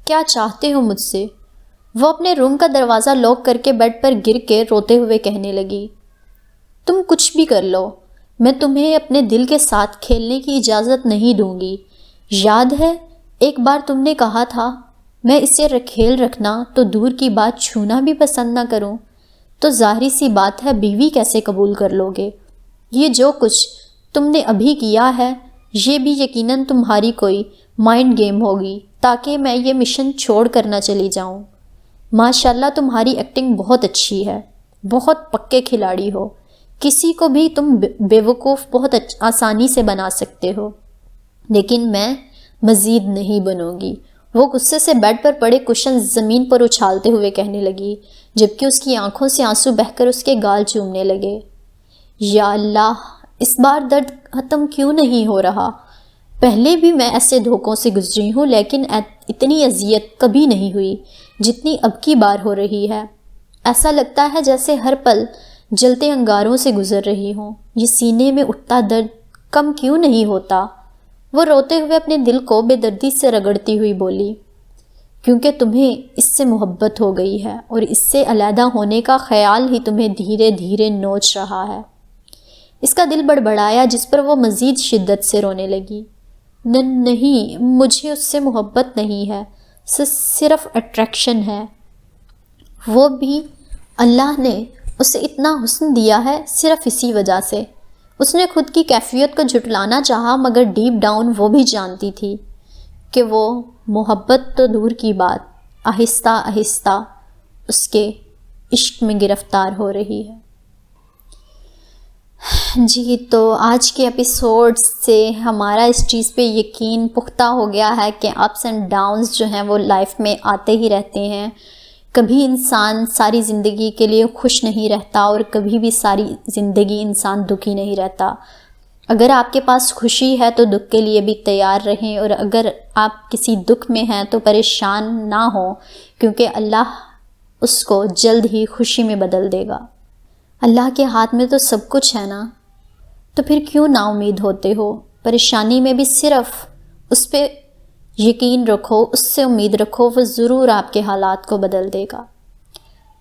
کیا چاہتے ہو مجھ سے؟ وہ اپنے روم کا دروازہ لاک کر کے بیڈ پر گر کے روتے ہوئے کہنے لگی، تم کچھ بھی کر لو، میں تمہیں اپنے دل کے ساتھ کھیلنے کی اجازت نہیں دوں گی۔ یاد ہے ایک بار تم نے کہا تھا میں اسے کھیل رکھنا تو دور کی بات چھونا بھی پسند نہ کروں، تو ظاہری سی بات ہے بیوی کیسے قبول کر لو گے؟ یہ جو کچھ تم نے ابھی کیا ہے یہ بھی یقیناً تمہاری کوئی مائنڈ گیم ہوگی تاکہ میں یہ مشن چھوڑ کر نہ چلی جاؤں۔ ماشاءاللہ تمہاری ایکٹنگ بہت اچھی ہے، بہت پکے کھلاڑی ہو، کسی کو بھی تم بیوقوف بہت آسانی سے بنا سکتے ہو، لیکن میں مزید نہیں بنوں گی۔ وہ غصے سے بیڈ پر پڑے کشن زمین پر اچھالتے ہوئے کہنے لگی، جبکہ اس کی آنکھوں سے آنسو بہہ کر اس کے گال چومنے لگے۔ یا اللہ، اس بار درد ختم کیوں نہیں ہو رہا؟ پہلے بھی میں ایسے دھوکوں سے گزری ہوں لیکن اتنی اذیت کبھی نہیں ہوئی جتنی اب کی بار ہو رہی ہے۔ ایسا لگتا ہے جیسے ہر پل جلتے انگاروں سے گزر رہی ہوں۔ یہ سینے میں اٹھتا درد کم کیوں نہیں ہوتا؟ وہ روتے ہوئے اپنے دل کو بے دردی سے رگڑتی ہوئی بولی، کیونکہ تمہیں اس سے محبت ہو گئی ہے اور اس سے علیحدہ ہونے کا خیال ہی تمہیں دھیرے دھیرے نوچ رہا ہے۔ اس کا دل بڑبڑایا جس پر وہ مزید شدت سے رونے لگی۔ نہیں، مجھے اس سے محبت نہیں ہے، صرف اٹریکشن ہے۔ وہ بھی اللہ نے اسے اتنا حسن دیا ہے صرف اسی وجہ سے۔ اس نے خود کی کیفیت کو جھٹلانا چاہا مگر ڈیپ ڈاؤن وہ بھی جانتی تھی کہ وہ محبت تو دور کی بات آہستہ آہستہ اس کے عشق میں گرفتار ہو رہی ہے۔ جی، تو آج کے ایپیسوڈ سے ہمارا اس چیز پہ یقین پختہ ہو گیا ہے کہ اپس اینڈ ڈاؤنز جو ہیں وہ لائف میں آتے ہی رہتے ہیں۔ کبھی انسان ساری زندگی کے لیے خوش نہیں رہتا اور کبھی بھی ساری زندگی انسان دکھی نہیں رہتا۔ اگر آپ کے پاس خوشی ہے تو دکھ کے لیے بھی تیار رہیں، اور اگر آپ کسی دکھ میں ہیں تو پریشان نہ ہوں، کیونکہ اللہ اس کو جلد ہی خوشی میں بدل دے گا۔ اللہ کے ہاتھ میں تو سب کچھ ہے نا، تو پھر کیوں نا امید ہوتے ہو؟ پریشانی میں بھی صرف اس پہ یقین رکھو، اس سے امید رکھو، وہ ضرور آپ کے حالات کو بدل دے گا۔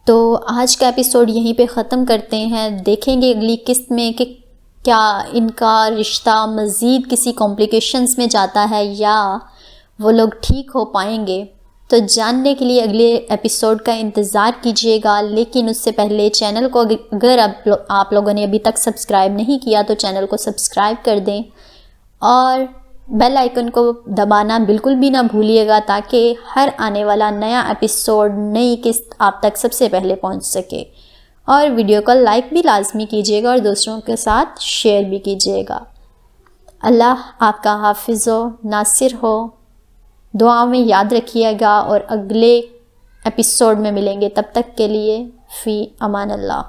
تو آج کا ایپیسوڈ یہیں پہ ختم کرتے ہیں، دیکھیں گے اگلی قسط میں کہ کیا ان کا رشتہ مزید کسی کمپلیکیشنز میں جاتا ہے یا وہ لوگ ٹھیک ہو پائیں گے۔ تو جاننے کے لیے اگلے ایپیسوڈ کا انتظار کیجیے گا، لیکن اس سے پہلے چینل کو اگر آپ لوگوں نے ابھی تک سبسکرائب نہیں کیا تو چینل کو سبسکرائب کر دیں اور بیل آئیکن کو دبانا بالکل بھی نہ بھولیے گا تاکہ ہر آنے والا نیا ایپیسوڈ، نئی قسط آپ تک سب سے پہلے پہنچ سکے۔ اور ویڈیو کو لائک بھی لازمی کیجیے گا اور دوسروں کے ساتھ شیئر بھی کیجیے گا۔ اللہ آپ کا حافظ و ناصر ہو، دعا میں یاد رکھیے گا، اور اگلے ایپیسوڈ میں ملیں گے، تب تک کے لیے فی امان اللہ۔